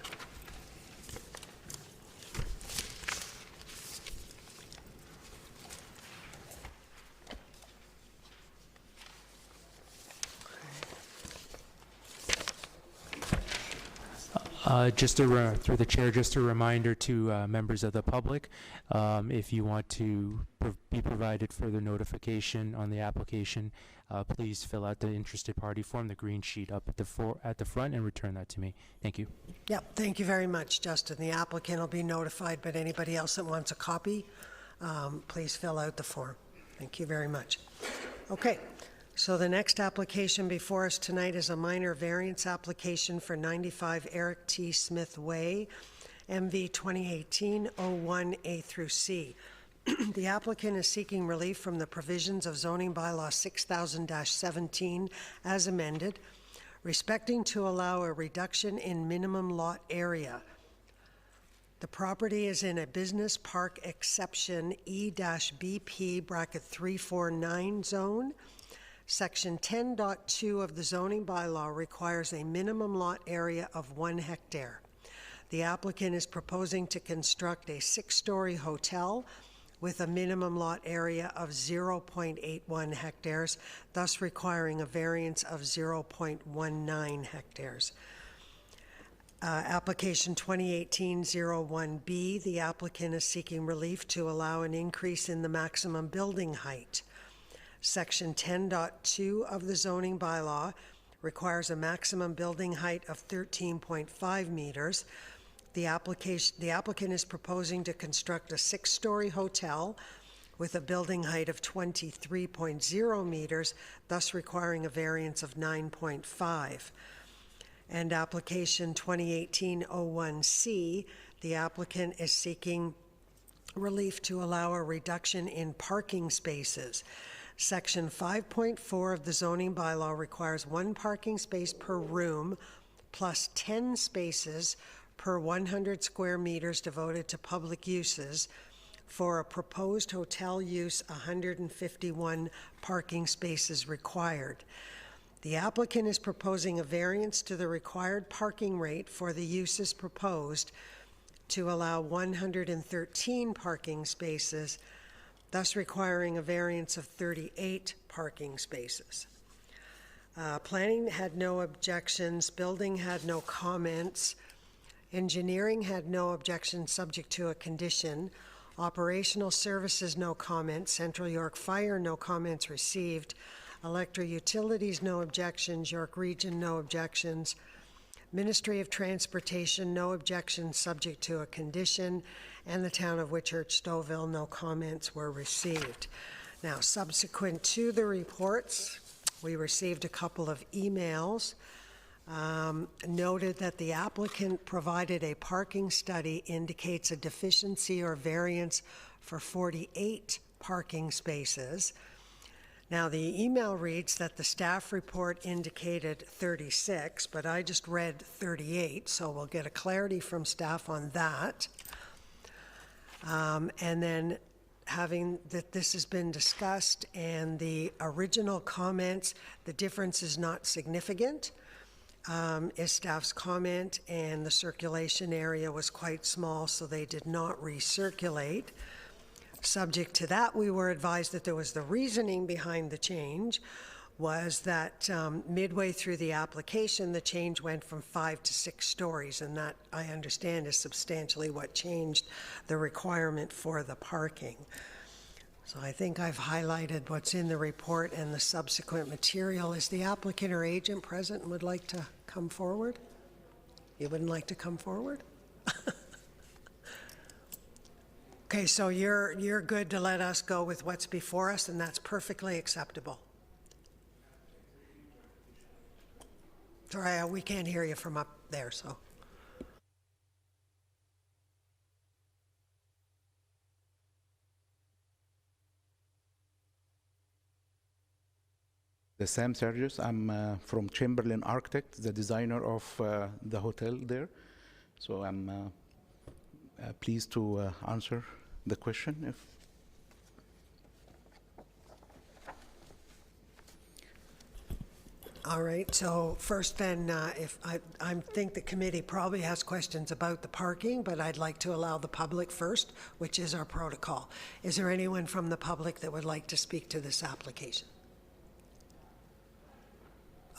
Through the chair, just a reminder to members of the public, if you want to be provided further notification on the application, please fill out the interested party form, the green sheet up at the front, and return that to me. Thank you. Yep, thank you very much, Justin. The applicant will be notified, but anybody else that wants a copy, please fill out the form. Thank you very much. Okay. So the next application before us tonight is a minor variance application for 95 Eric T. Smith Way, MV 2018-01A through C. The applicant is seeking relief from the provisions of zoning bylaw 6000-17 as amended, respecting to allow a reduction in minimum lot area. The property is in a business park exception E-BP bracket 349 zone. Section 10.2 of the zoning bylaw requires a minimum lot area of 1 hectare. The applicant is proposing to construct a 6-story hotel with a minimum lot area of 0.81 hectares, thus requiring a variance of 0.19 hectares. Application 2018-01B, the applicant is seeking relief to allow an increase in the maximum building height. Section 10.2 of the zoning bylaw requires a maximum building height of 13.5 meters. The applicant is proposing to construct a 6-story hotel with a building height of 23.0 meters, thus requiring a variance of 9.5. And application 2018-01C, the applicant is seeking relief to allow a reduction in parking spaces. Section 5.4 of the zoning bylaw requires 1 parking space per room plus 10 spaces per 100 square meters devoted to public uses. For a proposed hotel use, 151 parking spaces required. The applicant is proposing a variance to the required parking rate for the uses proposed to allow 113 parking spaces thus requiring a variance of 38 parking spaces. Planning had no objections, building had no comments, engineering had no objections subject to a condition, operational services no comments, Central York Fire no comments received, Electric Utilities no objections, York Region no objections, Ministry of Transportation no objections subject to a condition, and the Town of Whitchurch Stouffville no comments were received. Now, subsequent to the reports, we received a couple of emails, noted that the applicant provided a parking study indicates a deficiency or variance for 48 parking spaces. Now, the email reads that the staff report indicated 36, but I just read 38, so we'll get a clarity from staff on that. And then having that this has been discussed and the original comments, the difference is not significant, is staff's comment, and the circulation area was quite small, so they did not recirculate. Subject to that, we were advised that there was the reasoning behind the change was that midway through the application, the change went from 5 to 6 stories, and that, I understand, is substantially what changed the requirement for the parking. So I think I've highlighted what's in the report and the subsequent material. Is the applicant or agent present and would like to come forward? You wouldn't like to come forward? Okay, so you're good to let us go with what's before us, and that's perfectly acceptable. Sorry, we can't hear you from up there, so. Sam Sergius. I'm from Chamberlain Architect, the designer of the hotel there. So I'm pleased to answer the question. If All right, so first then, if I think the committee probably has questions about the parking, but I'd like to allow the public first, which is our protocol. Is there anyone from the public that would like to speak to this application?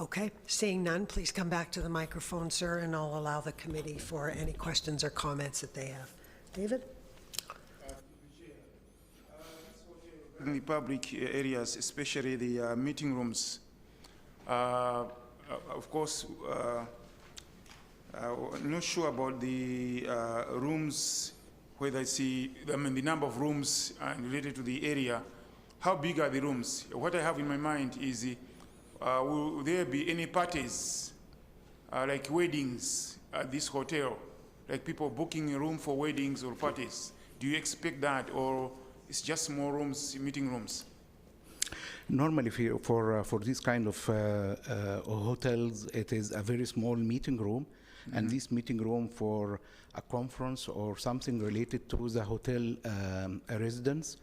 Okay, seeing none, please come back to the microphone, sir, and I'll allow the committee for any questions or comments that they have. David? In the public areas, especially the meeting rooms, of course, I'm not sure about the rooms, whether it's the number of rooms related to the area. How big are the rooms? What I have in my mind is, will there be any parties, like weddings at this hotel, like people booking a room for weddings or parties? Do you expect that, or it's just small rooms, meeting rooms? normally for this kind of hotels, it is a very small meeting room, and this meeting room for a conference or something related to the hotel residence.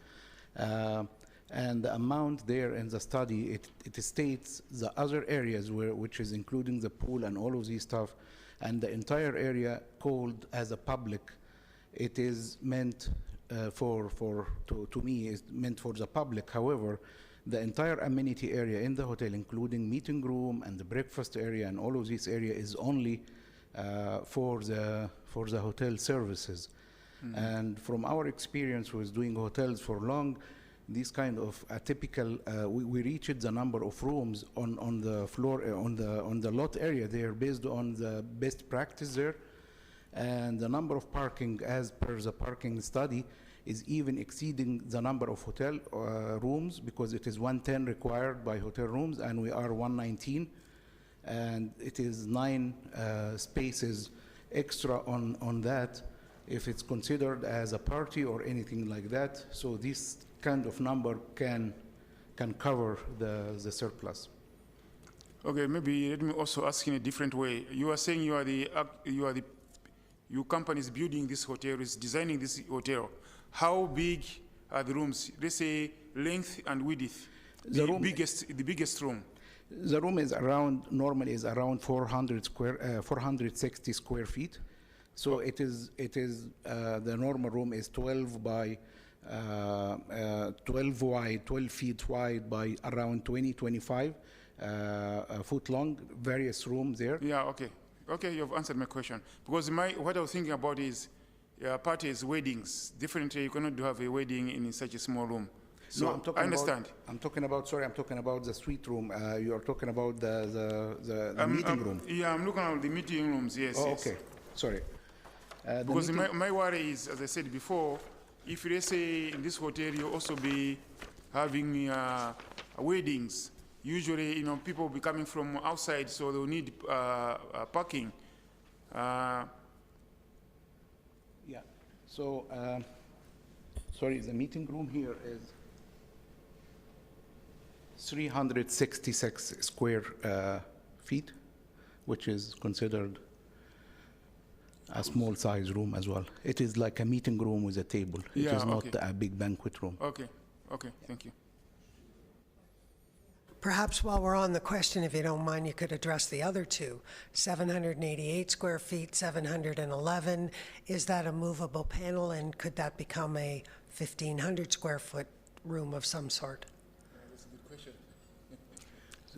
And the amount there in the study, it states the other areas which is including the pool and all of these stuff, and the entire area called as a public. It is meant to me, is meant for the public. However, the entire amenity area in the hotel, including meeting room and the breakfast area and all of this area, is only for the hotel services. And from our experience with doing hotels for long, this kind of a typical, we reached the number of rooms on the floor, on the lot area there based on the best practice there. And the number of parking as per the parking study is even exceeding the number of hotel rooms, because it is 110 required by hotel rooms and we are 119. And it is 9 spaces extra on that if it's considered as a party or anything like that. So this kind of number can cover the surplus. Okay, maybe let me also ask in a different way. You are saying your company is building this hotel, is designing this hotel. How big are the rooms? Let's say length and width. The biggest room. The room is normally is around 460 square feet. So it is the normal room is 12 by 12 wide, 12 feet wide by around 20, 25 foot long, various rooms there. Yeah, okay. Okay, you've answered my question. Because what I was thinking about is parties, weddings. Definitely, you cannot have a wedding in such a small room. So No, I'm talking I understand. I'm talking about the suite room. You are talking about the meeting room. Yeah, I'm looking at the meeting rooms, yes. Oh, yes. okay. Sorry. The Because meeting- my worry is, as I said before, if let's say in this hotel you also be having weddings, usually people will be coming from outside, so they'll need parking. Yeah. So, sorry, the meeting room here is 366 square feet, which is considered a small size room as well. It is like a meeting room with a table. It Yeah, is not okay. a big banquet room. Okay, okay, thank you. Perhaps while we're on the question, if you don't mind, you could address the other two. 788 square feet, 711, is that a movable panel, and could that become a 1,500 square foot room of some sort?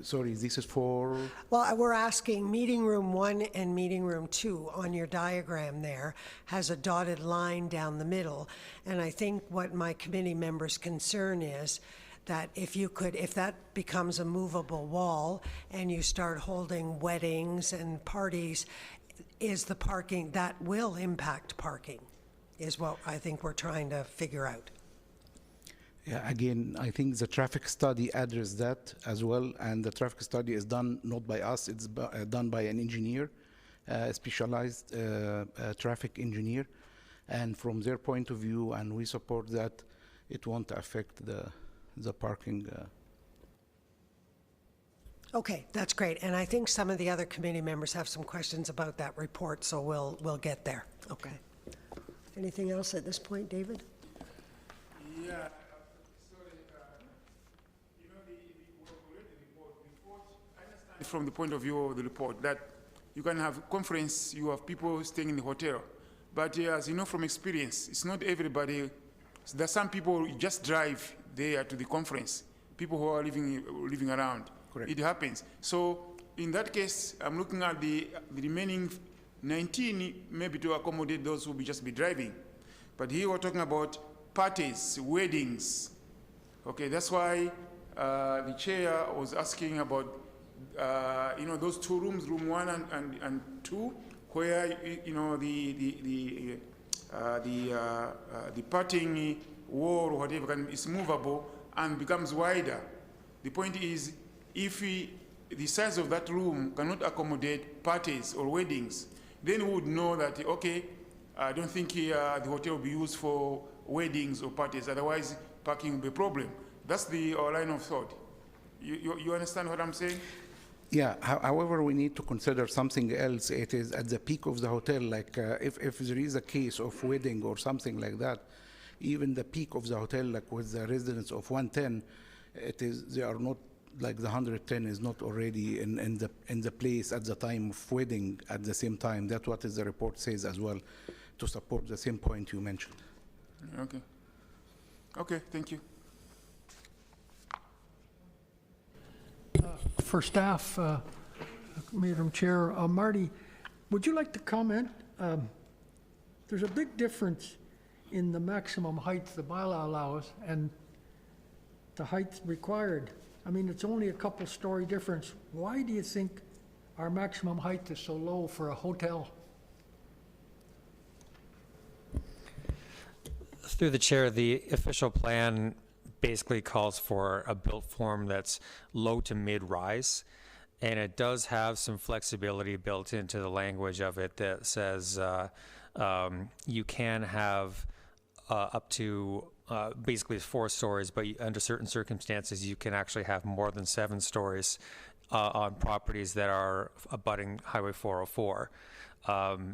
Sorry, this is for, Well, we're asking, meeting room 1 and meeting room 2 on your diagram there has a dotted line down the middle. And I think what my committee members' concern is that if that becomes a movable wall and you start holding weddings and parties, is the parking, that will impact parking, is what I think we're trying to figure out. yeah, again, I think the traffic study addressed that as well, and the traffic study is done not by us, it's done by an engineer, a specialized traffic engineer, and from their point of view, and we support that, it won't affect the parking. Okay, that's great. And I think some of the other committee members have some questions about that report, so we'll get there. Okay. Anything else at this point, David? Yeah, sorry, report, I understand from the point of view of the report that you can have conference, you have people staying in the hotel. But as you know from experience, it's not everybody. There are some people who just drive there to the conference, people who are living around. Correct. It happens. So in that case, I'm looking at the remaining 19, maybe to accommodate those who will just be driving. But here we're talking about parties, weddings. Okay, that's why the chair was asking about, those two rooms, room 1 and 2, where, the parting wall or whatever is movable and becomes wider. The point is, if the size of that room cannot accommodate parties or weddings, then we would know that, okay, I don't think the hotel will be used for weddings or parties, otherwise parking will be a problem. That's our line of thought. You understand what I'm saying? Yeah, however, we need to consider something else. It is at the peak of the hotel, like if there is a case of wedding or something like that, even the peak of the hotel, like with the residents of 110, they are not, like the 110 is not already in the place at the time of wedding at the same time. That's what the report says as well, to support the same point you mentioned. Okay. Okay, thank you. For staff, Madam Chair, Marty, would you like to comment? There's a big difference in the maximum height the bylaw allows and the height required. I mean, it's only a couple story difference. Why do you think our maximum height is so low for a hotel? Through the chair, the official plan basically calls for a built form that's low to mid-rise, and it does have some flexibility built into the language of it that says you can have up to basically 4 stories, but under certain circumstances you can actually have more than 7 stories on properties that are abutting Highway 404.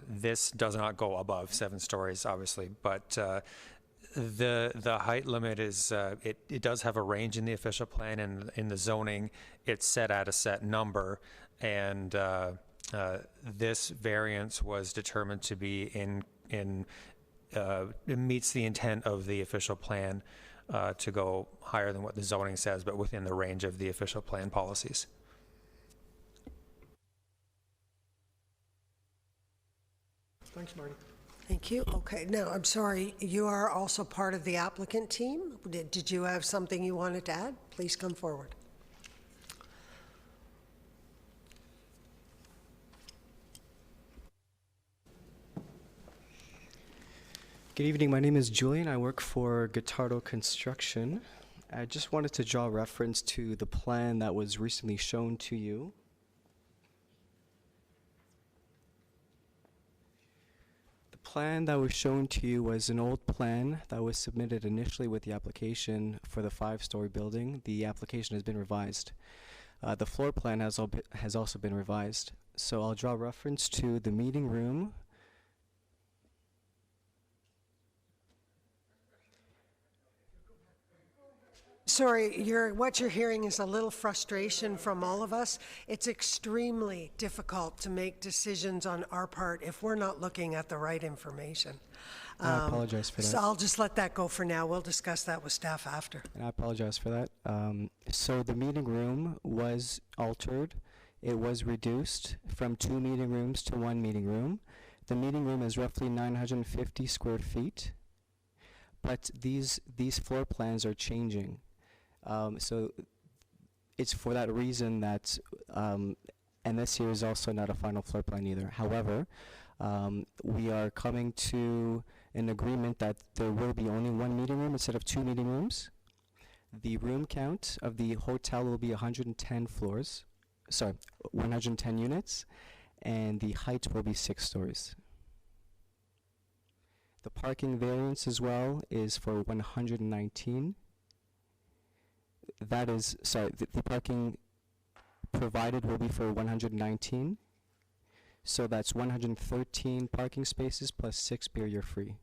This does not go above 7 stories, obviously, but the height limit is, it does have a range in the official plan, and in the zoning, it's set at a set number, and this variance was determined to be in it meets the intent of the official plan to go higher than what the zoning says, but within the range of the official plan policies. Thanks, Marty. Thank you. Okay, now, I'm sorry, you are also part of the applicant team? Did you have something you wanted to add? Please come forward. Good evening, my name is Julian. I work for Guitardo Construction. I just wanted to draw reference to the plan that was recently shown to you. The plan that was shown to you was an old plan that was submitted initially with the application for the 5-story building. The application has been revised. The floor plan has also been revised. So I'll draw reference to the meeting room. Sorry, what you're hearing is a little frustration from all of us. It's extremely difficult to make decisions on our part if we're not looking at the right information. I apologize for that. So I'll just let that go for now. We'll discuss that with staff after. And I apologize for that. So the meeting room was altered. It was reduced from 2 meeting rooms to 1 meeting room. The meeting room is roughly 950 square feet, but these floor plans are changing. So it's for that reason that, and this here is also not a final floor plan either. However, we are coming to an agreement that there will be only 1 meeting room instead of 2 meeting rooms. The room count of the hotel will be 110 units, and the height will be 6 stories. The parking variance as well is for 119. That is, sorry, the parking provided will be for 119. So that's 113 parking spaces plus 6 barrier free.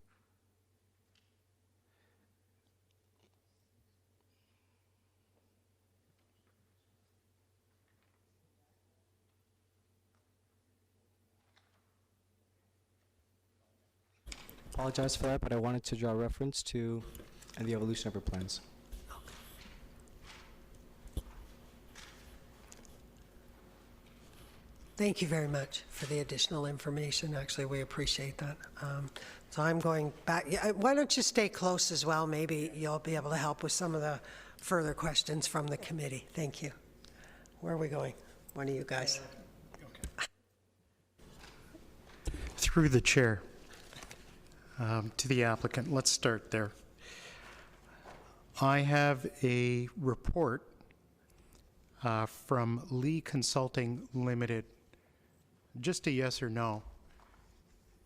Apologize for that, but I wanted to draw reference to the evolution of our plans. Thank you very much for the additional information. Actually, we appreciate that. So I'm going back. Yeah, why don't you stay close as well? Maybe you'll be able to help with some of the further questions from the committee. Thank you. Where are we going? One of you guys. Through the chair, to the applicant, let's start there. I have a report from Lee Consulting Limited. Just a yes or no.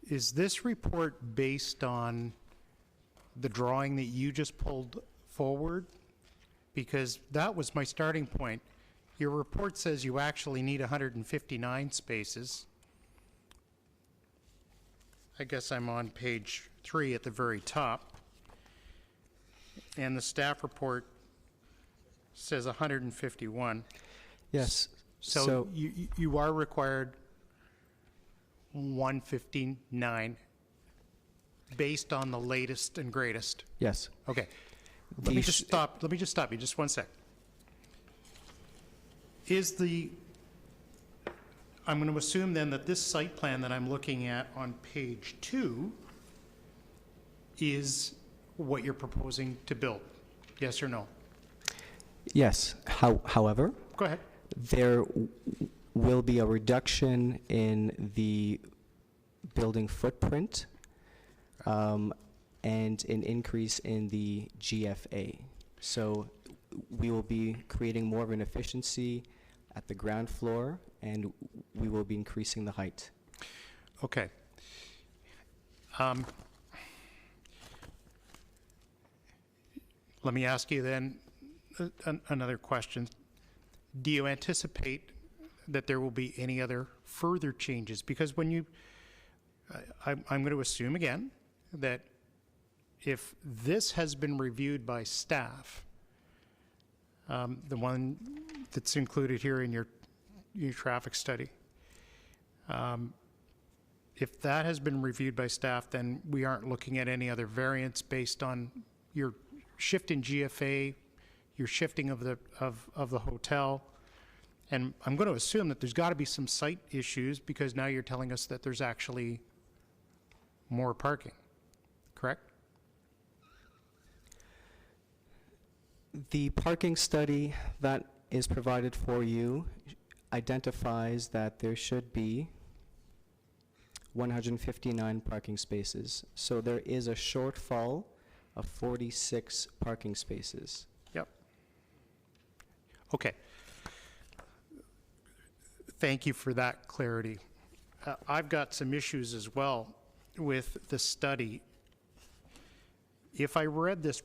Is this report based on the drawing that you just pulled forward? Because that was my starting point. Your report says you actually need 159 spaces. I guess I'm on page 3 at the very top. And the staff report says 151. Yes. So you are required 159 based on the latest and greatest. Yes. Okay. Let me just stop you just 1 sec. I'm going to assume then that this site plan that I'm looking at on page 2 is what you're proposing to build. Yes or no? Yes. However, go ahead. There will be a reduction in the building footprint and an increase in the GFA. So we will be creating more of an efficiency at the ground floor, and we will be increasing the height. Okay. Let me ask you then another question. Do you anticipate that there will be any other further changes? Because when you, I'm going to assume again that if this has been reviewed by staff, the one that's included here in your traffic study, if that has been reviewed by staff, then we aren't looking at any other variance based on your shift in GFA, your shifting of the hotel. And I'm going to assume that there's got to be some site issues because now you're telling us that there's actually more parking, correct? The parking study that is provided for you identifies that there should be 159 parking spaces. So there is a shortfall of 46 parking spaces. Yep. Okay. Thank you for that clarity. I've got some issues as well with the study. If I read this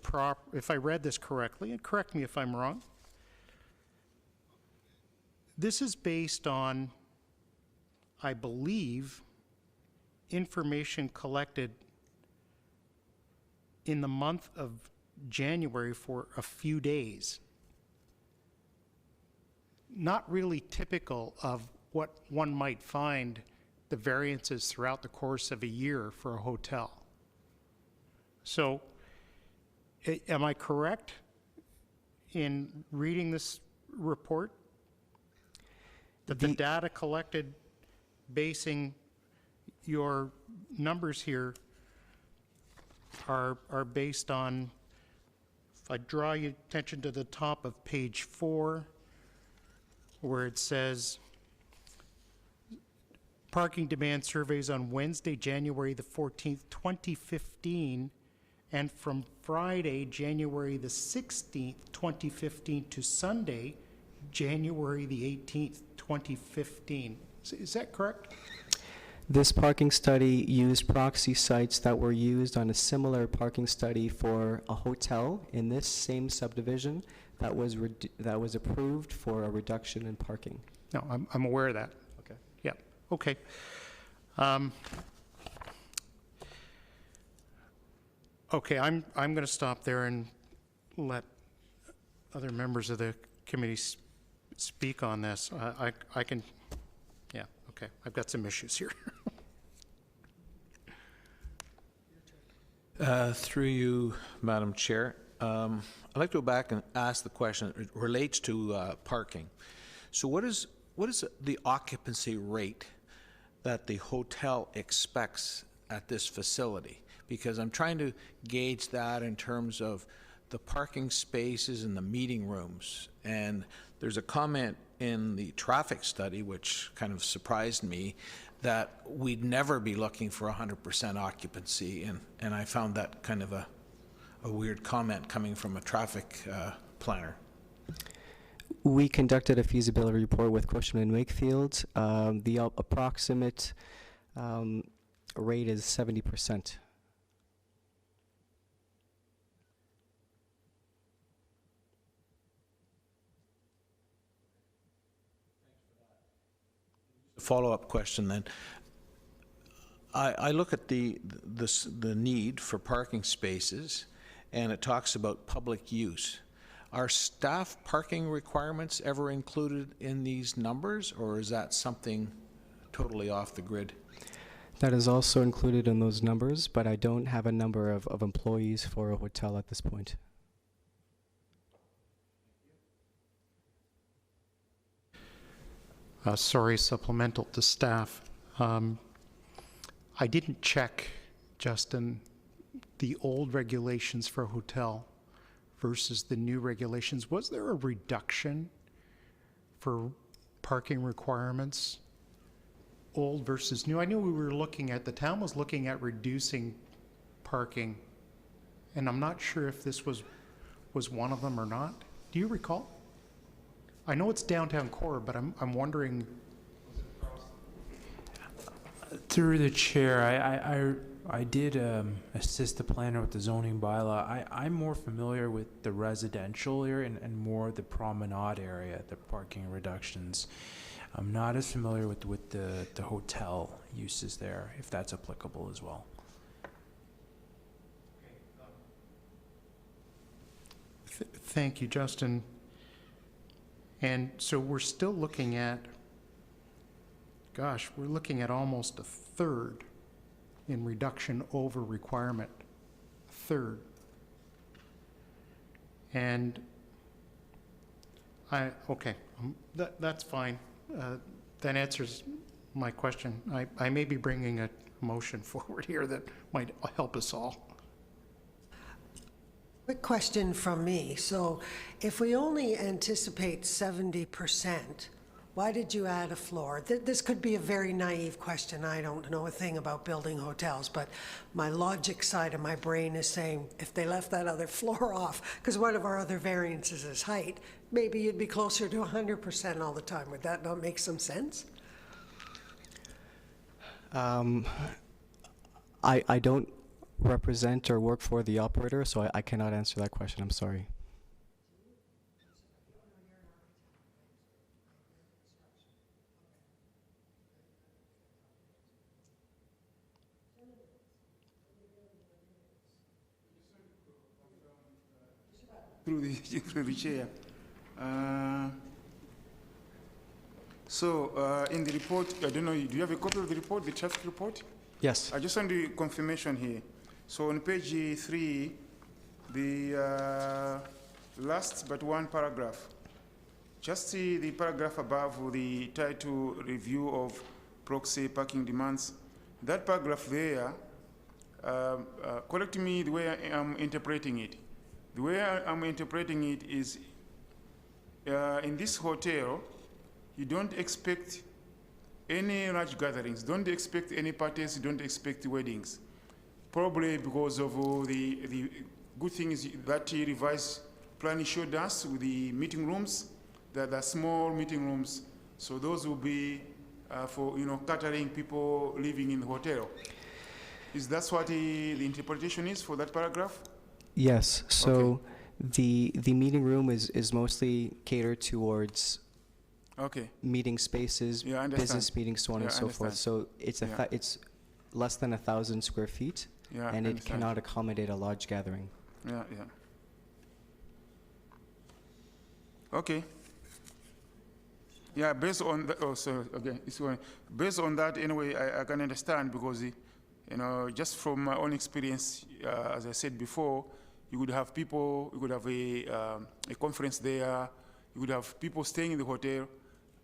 correctly, and correct me if I'm wrong, this is based on, I believe, information collected in the month of January for a few days. Not really typical of what one might find the variances throughout the course of a year for a hotel. So, am I correct in reading this report? That the data collected basing your numbers here are based on, if I draw your attention to the top of page 4, where it says, parking demand surveys on Wednesday, January the 14th, 2015, and from Friday, January the 16th, 2015 to Sunday, January the 18th, 2015. Is that correct? This parking study used proxy sites that were used on a similar parking study for a hotel in this same subdivision that was approved for a reduction in parking. No, I'm aware of that. Okay. Yeah, okay. Okay, I'm going to stop there and let other members of the committee speak on this. I can, yeah, okay. I've got some issues here. Through you, Madam Chair, I'd like to go back and ask the question. It relates to parking. So what is the occupancy rate that the hotel expects at this facility? Because I'm trying to gauge that in terms of the parking spaces and the meeting rooms. And there's a comment in the traffic study, which kind of surprised me, that we'd never be looking for 100% occupancy. And I found that kind of a weird comment coming from a traffic planner. We conducted a feasibility report with Cushman & Wakefield. The approximate rate is 70%. Follow-up question then. I look at the need for parking spaces, and it talks about public use. Are staff parking requirements ever included in these numbers, or is that something totally off the grid? That is also included in those numbers, but I don't have a number of employees for a hotel at this point. Sorry, supplemental to staff. I didn't check, Justin, the old regulations for a hotel versus the new regulations. Was there a reduction for parking requirements, old versus new? I knew we were looking at, the town was looking at reducing parking, and I'm not sure if this was one of them or not. Do you recall? I know it's downtown core, but I'm wondering. Through the chair, I did assist the planner with the zoning bylaw. I'm more familiar with the residential area and more the promenade area, the parking reductions. I'm not as familiar with the hotel uses there, if that's applicable as well. Thank you, Justin. And so we're still looking at gosh, we're looking at almost a third in reduction over requirement. A third. And okay, that's fine. That answers my question. I may be bringing a motion forward here that might help us all. Quick question from me. So if we only anticipate 70%, why did you add a floor? This could be a very naive question. I don't know a thing about building hotels, but my logic side of my brain is saying if they left that other floor off, because one of our other variances is height, maybe you'd be closer to 100% all the time. Would that not make some sense? I don't represent or work for the operator, so I cannot answer that question. I'm sorry. Through the chair. In the report, I don't know, do you have a copy of the report, the traffic report? Yes. I just want the confirmation here. So on page 3, the last but one paragraph, just see the paragraph above the title review of proxy parking demands. That paragraph there, correct me the way I'm interpreting it. The way I'm interpreting it is in this hotel, you don't expect any large gatherings, don't expect any parties, don't expect weddings. Probably because of the good things that the revised plan showed us with the meeting rooms, the small meeting rooms. So those will be for catering people living in the hotel. Is that what the interpretation is for that paragraph? Yes. So Okay. the meeting room is mostly catered towards Okay. meeting spaces, Yeah, I understand. business meetings, so on Yeah, and I so forth. understand. So it's Yeah. it's less than 1,000 square feet, Yeah, I and it understand. cannot accommodate a large gathering. Yeah. Okay. Yeah, based on that, based on that, anyway, I can understand because, just from my own experience, as I said before, you would have people, you could have a conference there, you would have people staying in the hotel,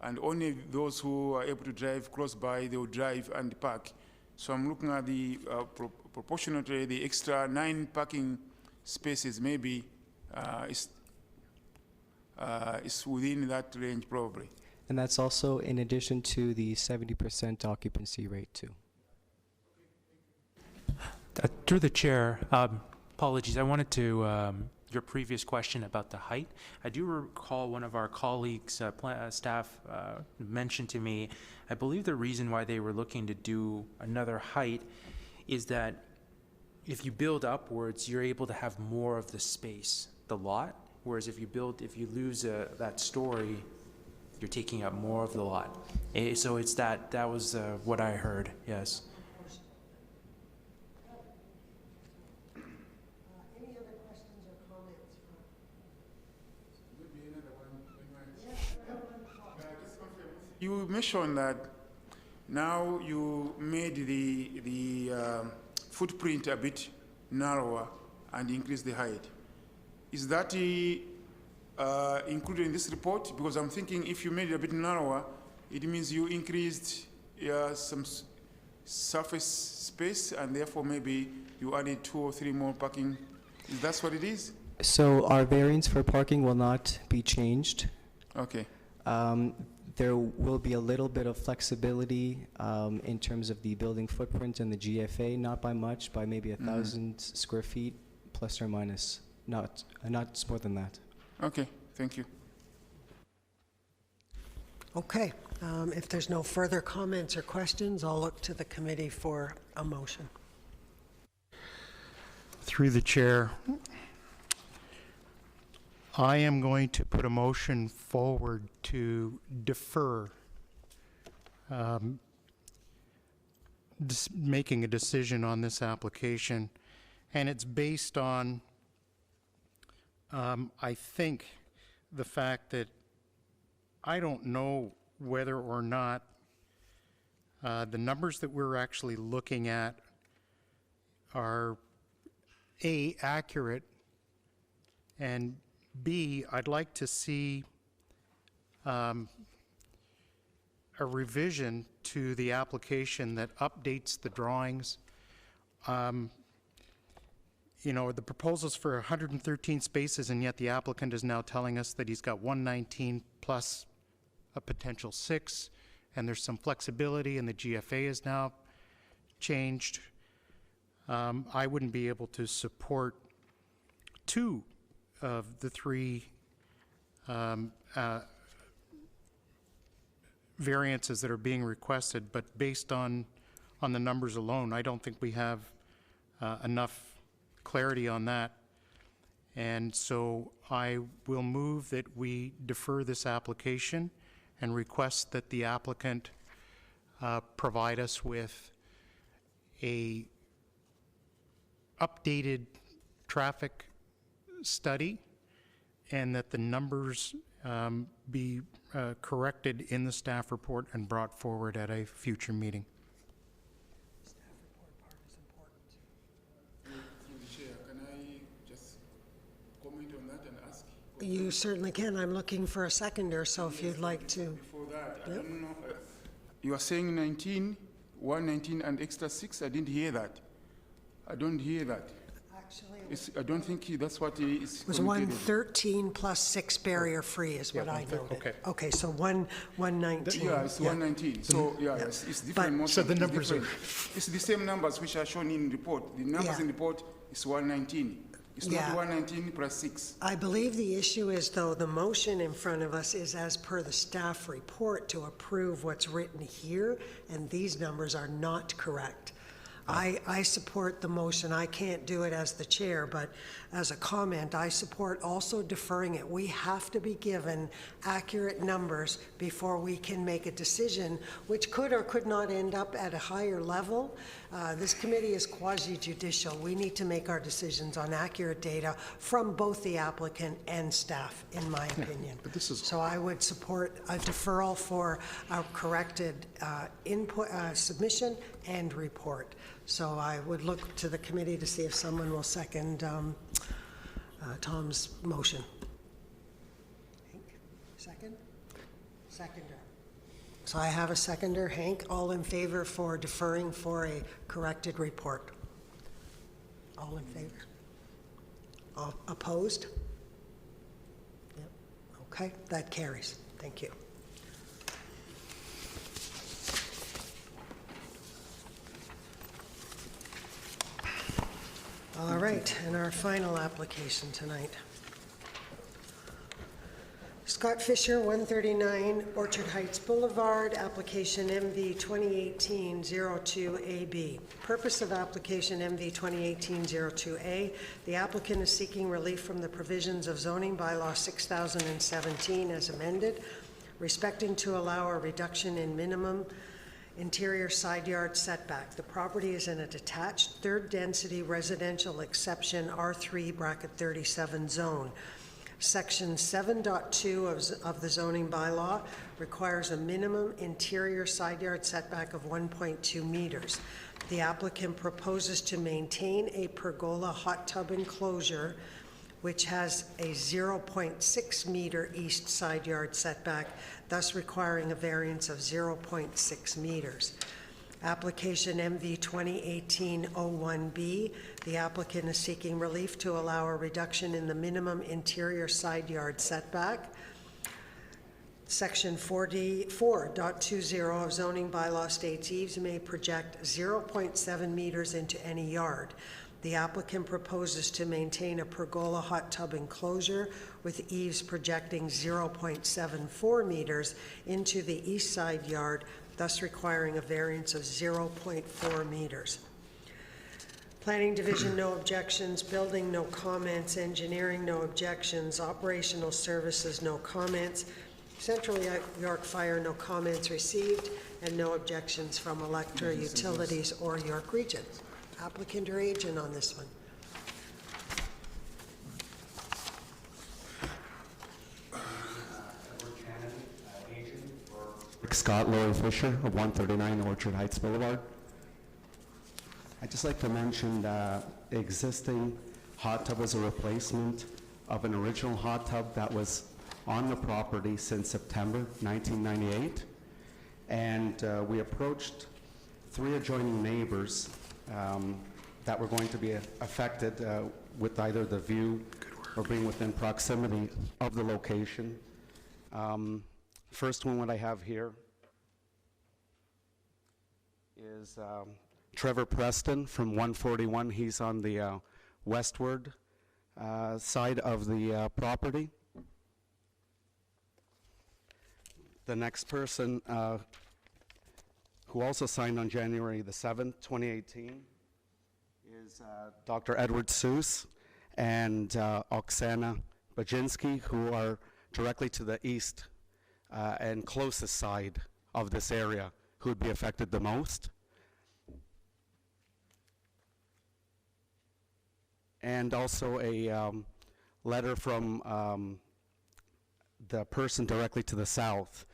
and only those who are able to drive close by, they will drive and park. So I'm looking at the proportionately the extra 9 parking spaces maybe is within that range probably. And that's also in addition to the 70% occupancy rate too. Through the chair, apologies, I wanted to, your previous question about the height. I do recall one of our colleagues, staff, mentioned to me, I believe the reason why they were looking to do another height is that if you build upwards, you're able to have more of the space, the lot, whereas if you lose that story, you're taking up more of the lot. So it's that was what I heard, yes. Any other questions or comments? You mentioned that now you made the footprint a bit narrower and increased the height. Is that included in this report? Because I'm thinking if you made it a bit narrower, it means you increased some surface space and therefore maybe you added 2 or 3 more parking. Is that what it is? So our variance for parking will not be changed. Okay. There will be a little bit of flexibility in terms of the building footprint and the GFA, not by much, by maybe 1,000 square feet, plus or minus, not more than that. Okay, thank you. Okay, if there's no further comments or questions, I'll look to the committee for a motion. Through the chair, I am going to put a motion forward to defer making a decision on this application, and it's based on, I think, the fact that I don't know whether or not The numbers that we're actually looking at are A, accurate, and B, I'd like to see a revision to the application that updates the drawings. You know, the proposal's for 113 spaces, and yet the applicant is now telling us that he's got 119 plus a potential 6, and there's some flexibility, and the GFA is now changed. I wouldn't be able to support 2 of the 3 variances that are being requested, but based on the numbers alone, I don't think we have enough clarity on that. And so I will move that we defer this application and request that the applicant provide us with a updated traffic study, and that the numbers be corrected in the staff report and brought forward at a future meeting. You certainly can. I'm looking for a seconder, so if you'd like to. Before that, I don't know. You are saying 19, 119 and extra 6? I didn't hear that. I don't hear that. Actually, I don't think that's what is it was communicated. 113 plus 6 barrier-free is what I noted. Okay. Okay, so 119. Yeah, it's 119. So, yeah, it's different. But- motion. So the It's numbers different. It's the same numbers which are shown in the report. The numbers Yeah. in the report is 119. It's not Yeah. 119 plus 6. I believe the issue is, though, the motion in front of us is as per the staff report to approve what's written here, and these numbers are not correct. I support the motion. I can't do it as the chair, but as a comment, I support also deferring it. We have to be given accurate numbers before we can make a decision, which could or could not end up at a higher level. This committee is quasi-judicial. We need to make our decisions on accurate data from both the applicant and staff, in my opinion. but this is- So I would support a deferral for a corrected input, submission and report. So I would look to the committee to see if someone will second Tom's motion. Hank, second? Seconder. So I have a seconder. Hank, all in favor for deferring for a corrected report? All in favor? All opposed? Yep. Okay, that carries. Thank you. All right, and our final application tonight. Scott Fisher, 139 Orchard Heights Boulevard, application MV 2018-02AB. Purpose of application MV 2018-02A, the applicant is seeking relief from the provisions of zoning bylaw 6017 as amended, respecting to allow a reduction in minimum interior side yard setback. The property is in a detached third-density residential exception R3(37) zone. Section 7.2 of the zoning bylaw requires a minimum interior side yard setback of 1.2 meters. The applicant proposes to maintain a pergola hot tub enclosure which has a 0.6 meter east side yard setback, thus requiring a variance of 0.6 meters. Application MV 2018-01B, the applicant is seeking relief to allow a reduction in the minimum interior side yard setback. Section 4.20 of zoning bylaw states eaves may project 0.7 meters into any yard. The applicant proposes to maintain a pergola hot tub enclosure with eaves projecting 0.74 meters into the east side yard, thus requiring a variance of 0.4 meters. Planning Division, no objections. Building, no comments. Engineering, no objections. Operational Services, no comments. Central York Fire, no comments received, and no objections from Electra Utilities or York Region. Applicant or agent on this one? Scott Laurie Fisher of 139 Orchard Heights Boulevard. I'd just like to mention that the existing hot tub is a replacement of an original hot tub that was on the property since September 1998. And we approached 3 adjoining neighbors that were going to be affected with either the view or being within proximity of the location. First one, what I have here is Trevor Preston from 141. He's on the westward side of the property. The next person who also signed on January the 7th, 2018 is Dr. Edward Seuss and Oksana Bajinski, who are directly to the east and closest side of this area, who would be affected the most. And also a letter from the person directly to the south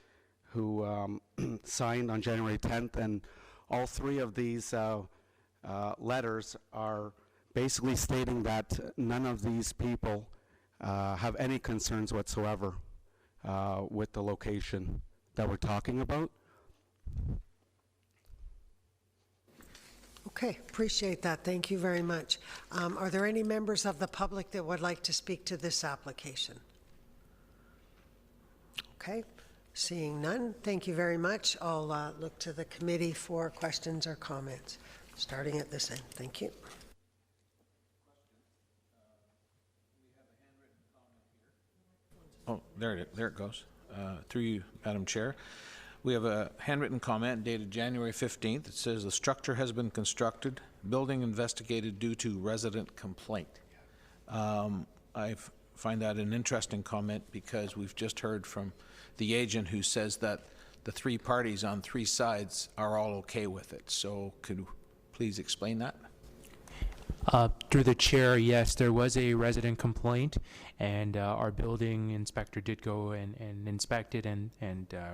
who signed on January 10th, and all 3 of these letters are basically stating that none of these people have any concerns whatsoever with the location that we're talking about. Okay, appreciate that. Thank you very much. Are there any members of the public that would like to speak to this application? Okay, seeing none, thank you very much. I'll look to the committee for questions or comments, starting at this end. Thank you. Oh, there it goes. Through you, Madam Chair. We have a handwritten comment dated January 15th. It says the structure has been constructed, building investigated due to resident complaint. I find that an interesting comment because we've just heard from the agent who says that the 3 parties on 3 sides are all okay with it. So could you please explain that? Through the chair, yes, there was a resident complaint, and our building inspector did go and inspect it and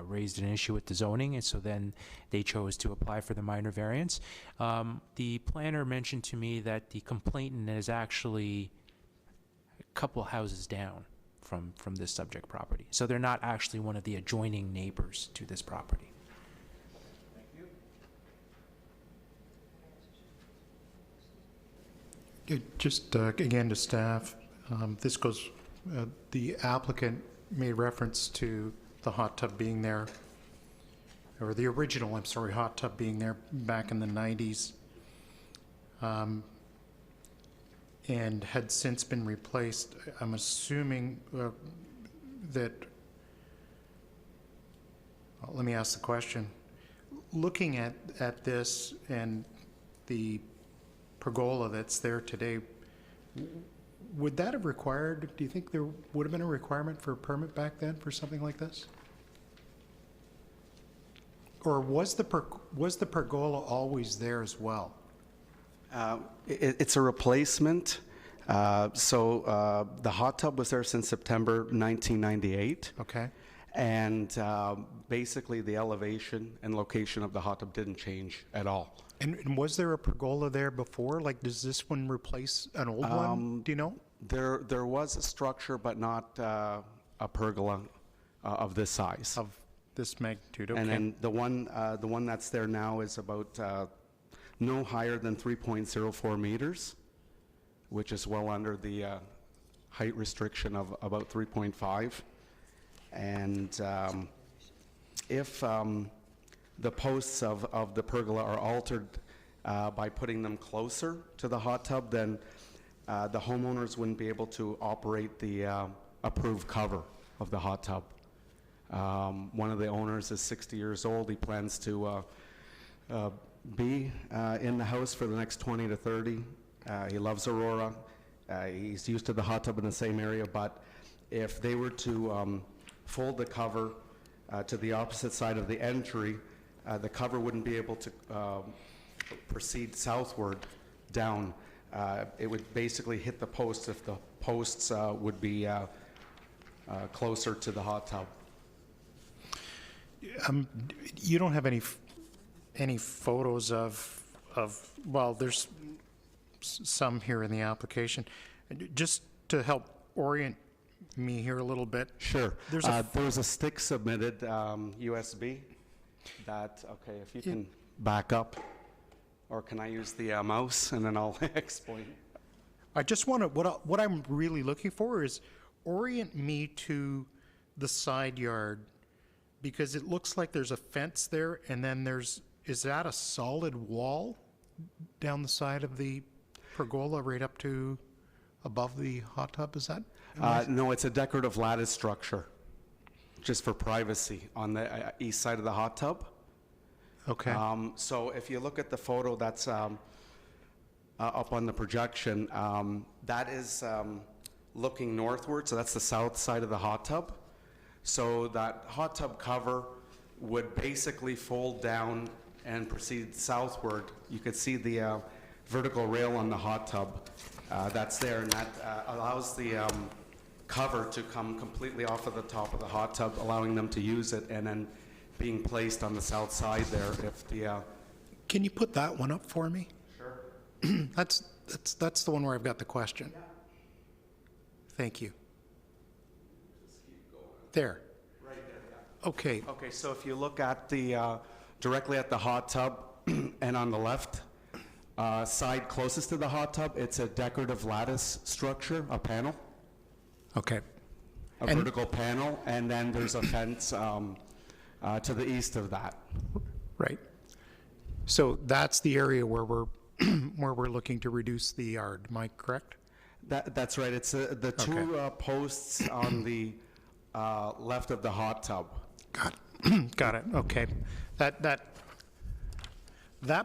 raised an issue with the zoning, and so then they chose to apply for the minor variance. The planner mentioned to me that the complainant is actually a couple houses down from this subject property, so they're not actually one of the adjoining neighbors to this property. Just again to staff, this goes, the applicant made reference to the hot tub being there, or the original, I'm sorry, hot tub being there back in the 90s, and had since been replaced. I'm assuming that, well, let me ask the question. Looking at this and the pergola that's there today, would that have required, do you think there would have been a requirement for a permit back then for something like this? Or was the pergola always there as well? It's a replacement. So the hot tub was there since September 1998. Okay. And basically the elevation and location of the hot tub didn't change at all. And was there a pergola there before? Like, does this one replace an old one? Do you know? There was a structure, but not a pergola of this size. Of this magnitude, okay. And then the one that's there now is about no higher than 3.04 meters, which is well under the height restriction of about 3.5. And if the posts of the pergola are altered by putting them closer to the hot tub, then the homeowners wouldn't be able to operate the approved cover of the hot tub. One of the owners is 60 years old. He plans to be in the house for the next 20 to 30. He loves Aurora. He's used to the hot tub in the same area, but if they were to fold the cover to the opposite side of the entry, the cover wouldn't be able to proceed southward down. It would basically hit the posts if the posts would be closer to the hot tub. You don't have any photos of, well, there's some here in the application. Just to help orient me here a little bit. Sure. There's there was a stick submitted, USB, that, okay, if you can back up, or can I use the mouse and then I'll explain? I just want to, what I'm really looking for is orient me to the side yard, because it looks like there's a fence there, and then is that a solid wall down the side of the pergola right up to above the hot tub? Is that? No, it's a decorative lattice structure, just for privacy on the east side of the hot tub. Okay. So if you look at the photo that's up on the projection, that is looking northward, so that's the south side of the hot tub. So that hot tub cover would basically fold down and proceed southward. You could see the vertical rail on the hot tub that's there, and that allows the cover to come completely off of the top of the hot tub, allowing them to use it, and then being placed on the south side there if the... Can you put that one up for me? Sure. That's the one where I've got the question. Yeah. Thank you. There. Right there, yeah. Okay. Okay, so if you look at the, directly at the hot tub and on the left side closest to the hot tub, it's a decorative lattice structure, a panel. Okay. A vertical panel, and then there's a fence to the east of that. Right. So that's the area where we're where we're looking to reduce the yard. Am I correct? That's right. It's the two posts on the left of the hot tub. Got it. Okay. That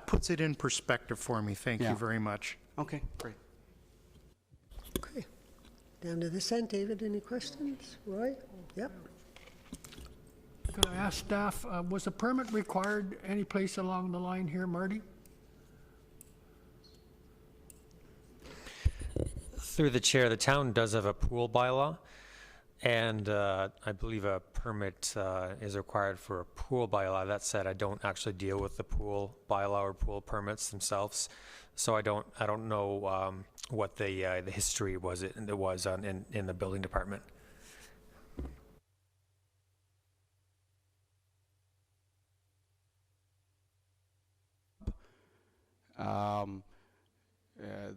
puts it in perspective for me. Thank you very much. Okay, great. Okay. Down to this end, David, any questions? Roy? Yep. Could I ask staff, was a permit required any place along the line here, Marty? Through the chair, the town does have a pool bylaw, and I believe a permit is required for a pool bylaw. That said, I don't actually deal with the pool bylaw or pool permits themselves, so I don't know what the history was in the building department.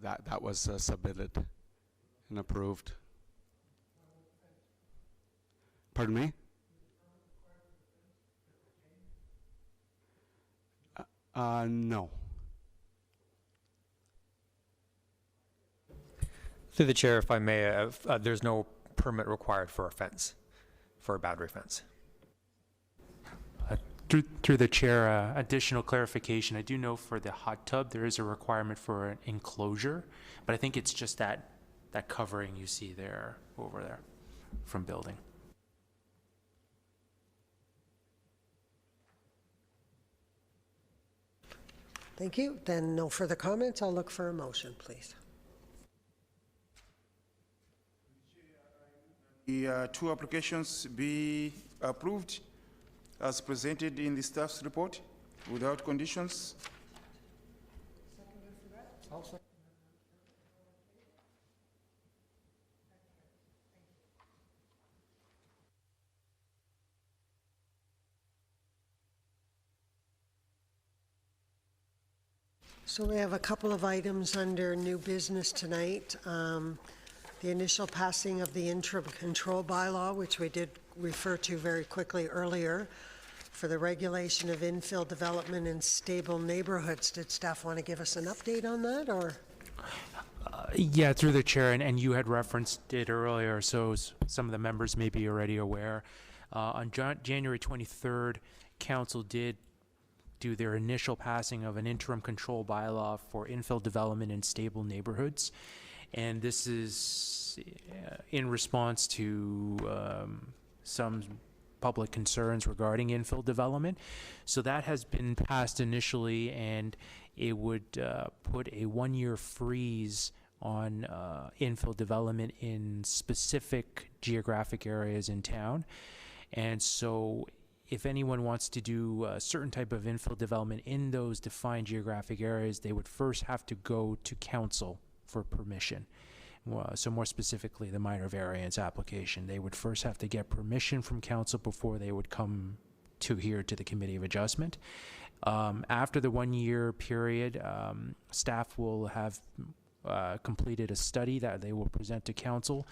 That was submitted and approved. Pardon me? No. Through the chair, if I may, there's no permit required for a fence, for a boundary fence. Through the chair, additional clarification. I do know for the hot tub, there is a requirement for an enclosure, but I think it's just that covering you see there, over there, from building. Thank you. Then no further comments. I'll look for a motion, please. The two applications be approved as presented in the staff's report without conditions. So we have a couple of items under new business tonight. The initial passing of the interim control bylaw, which we did refer to very quickly earlier, for the regulation of infill development in stable neighborhoods. Did staff want to give us an update on that, or? Yeah, through the chair, and you had referenced it earlier, so some of the members may be already aware. On January 23rd, Council did do their initial passing of an interim control bylaw for infill development in stable neighborhoods. And this is in response to some public concerns regarding infill development. So that has been passed initially, and it would put a one-year freeze on infill development in specific geographic areas in town. And so if anyone wants to do a certain type of infill development in those defined geographic areas, they would first have to go to council for permission. So more specifically, the minor variance application, they would first have to get permission from council before they would come to here to the Committee of Adjustment. After the 1-year period, staff will have completed a study that they will present to council.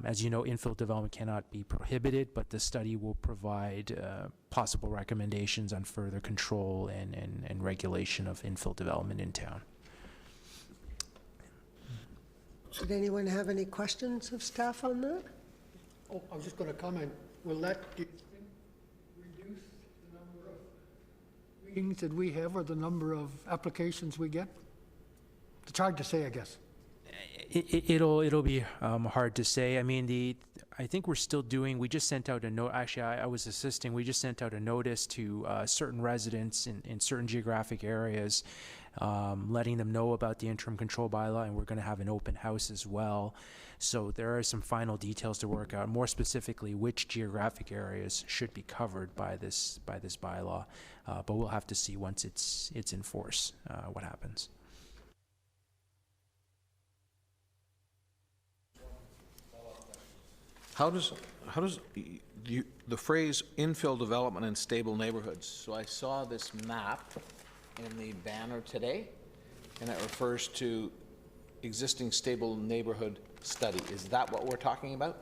As you know, infill development cannot be prohibited, but the study will provide possible recommendations on further control and regulation of infill development in town. Did anyone have any questions of staff on that? Oh, I was just going to comment. Will that, do you think, reduce the number of meetings that we have or the number of applications we get? It's hard to say, I guess. It'll be hard to say. I mean, I think we're still doing. We just sent out a note. Actually, I was assisting. We just sent out a notice to certain residents in certain geographic areas, letting them know about the interim control bylaw, and we're going to have an open house as well. So there are some final details to work out. More specifically, which geographic areas should be covered by this bylaw. But we'll have to see once it's in force what happens. How does the phrase infill development in stable neighborhoods? So I saw this map in the banner today, and it refers to existing stable neighborhood study. Is that what we're talking about?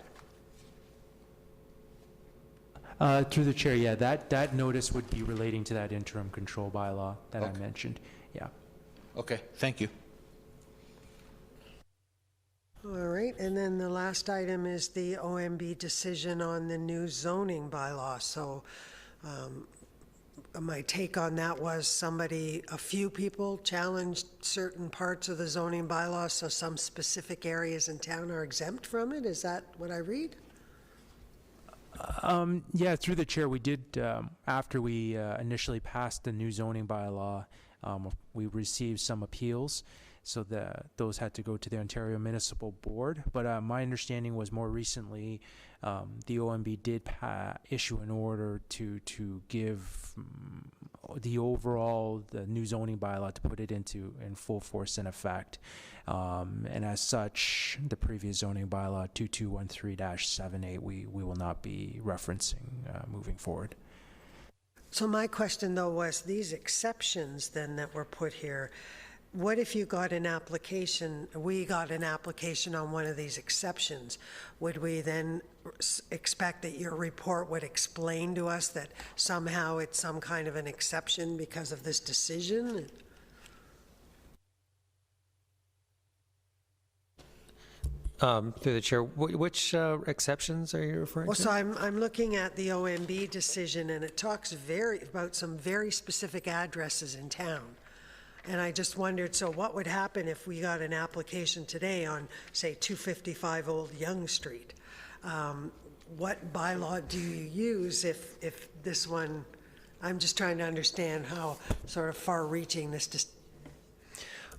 Through the chair, yeah, that notice would be relating to that interim control bylaw that I mentioned. Yeah. Okay, thank you. All right, and then the last item is the OMB decision on the new zoning bylaw. So my take on that was a few people challenged certain parts of the zoning bylaw, so some specific areas in town are exempt from it. Is that what I read? Yeah, through the chair, we did, after we initially passed the new zoning bylaw, we received some appeals. So those had to go to the Ontario Municipal Board. But my understanding was more recently the OMB did issue an order to give the new zoning bylaw, to put it in full force and effect. And as such, the previous zoning bylaw 2213-78 we will not be referencing moving forward. So my question though was these exceptions then that were put here. What if you got an application, we got an application on one of these exceptions? Would we then expect that your report would explain to us that somehow it's some kind of an exception because of this decision? Through the chair, which exceptions are you referring Well, to? so I'm looking at the OMB decision, and it talks about some very specific addresses in town. And I just wondered, so what would happen if we got an application today on, say, 255 Old Yonge Street? What bylaw do you use if this one, I'm just trying to understand how sort of far-reaching this.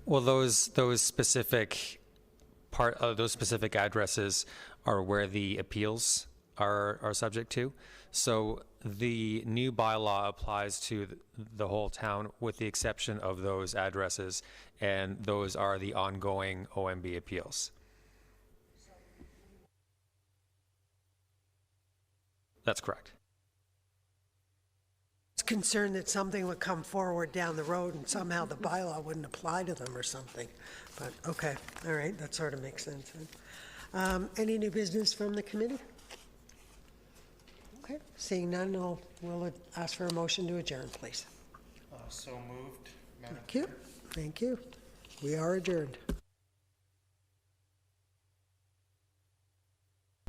Well, those specific those specific addresses are where the appeals are subject to. So the new bylaw applies to the whole town with the exception of those addresses, and those are the ongoing OMB appeals. That's correct. It's concerned that something would come forward down the road and somehow the bylaw wouldn't apply to them or something. But, okay, all right, that sort of makes sense. Any new business from the committee? Okay, seeing none, we'll ask for a motion to adjourn, please. So moved, Madam Thank you. Thank you. We are adjourned.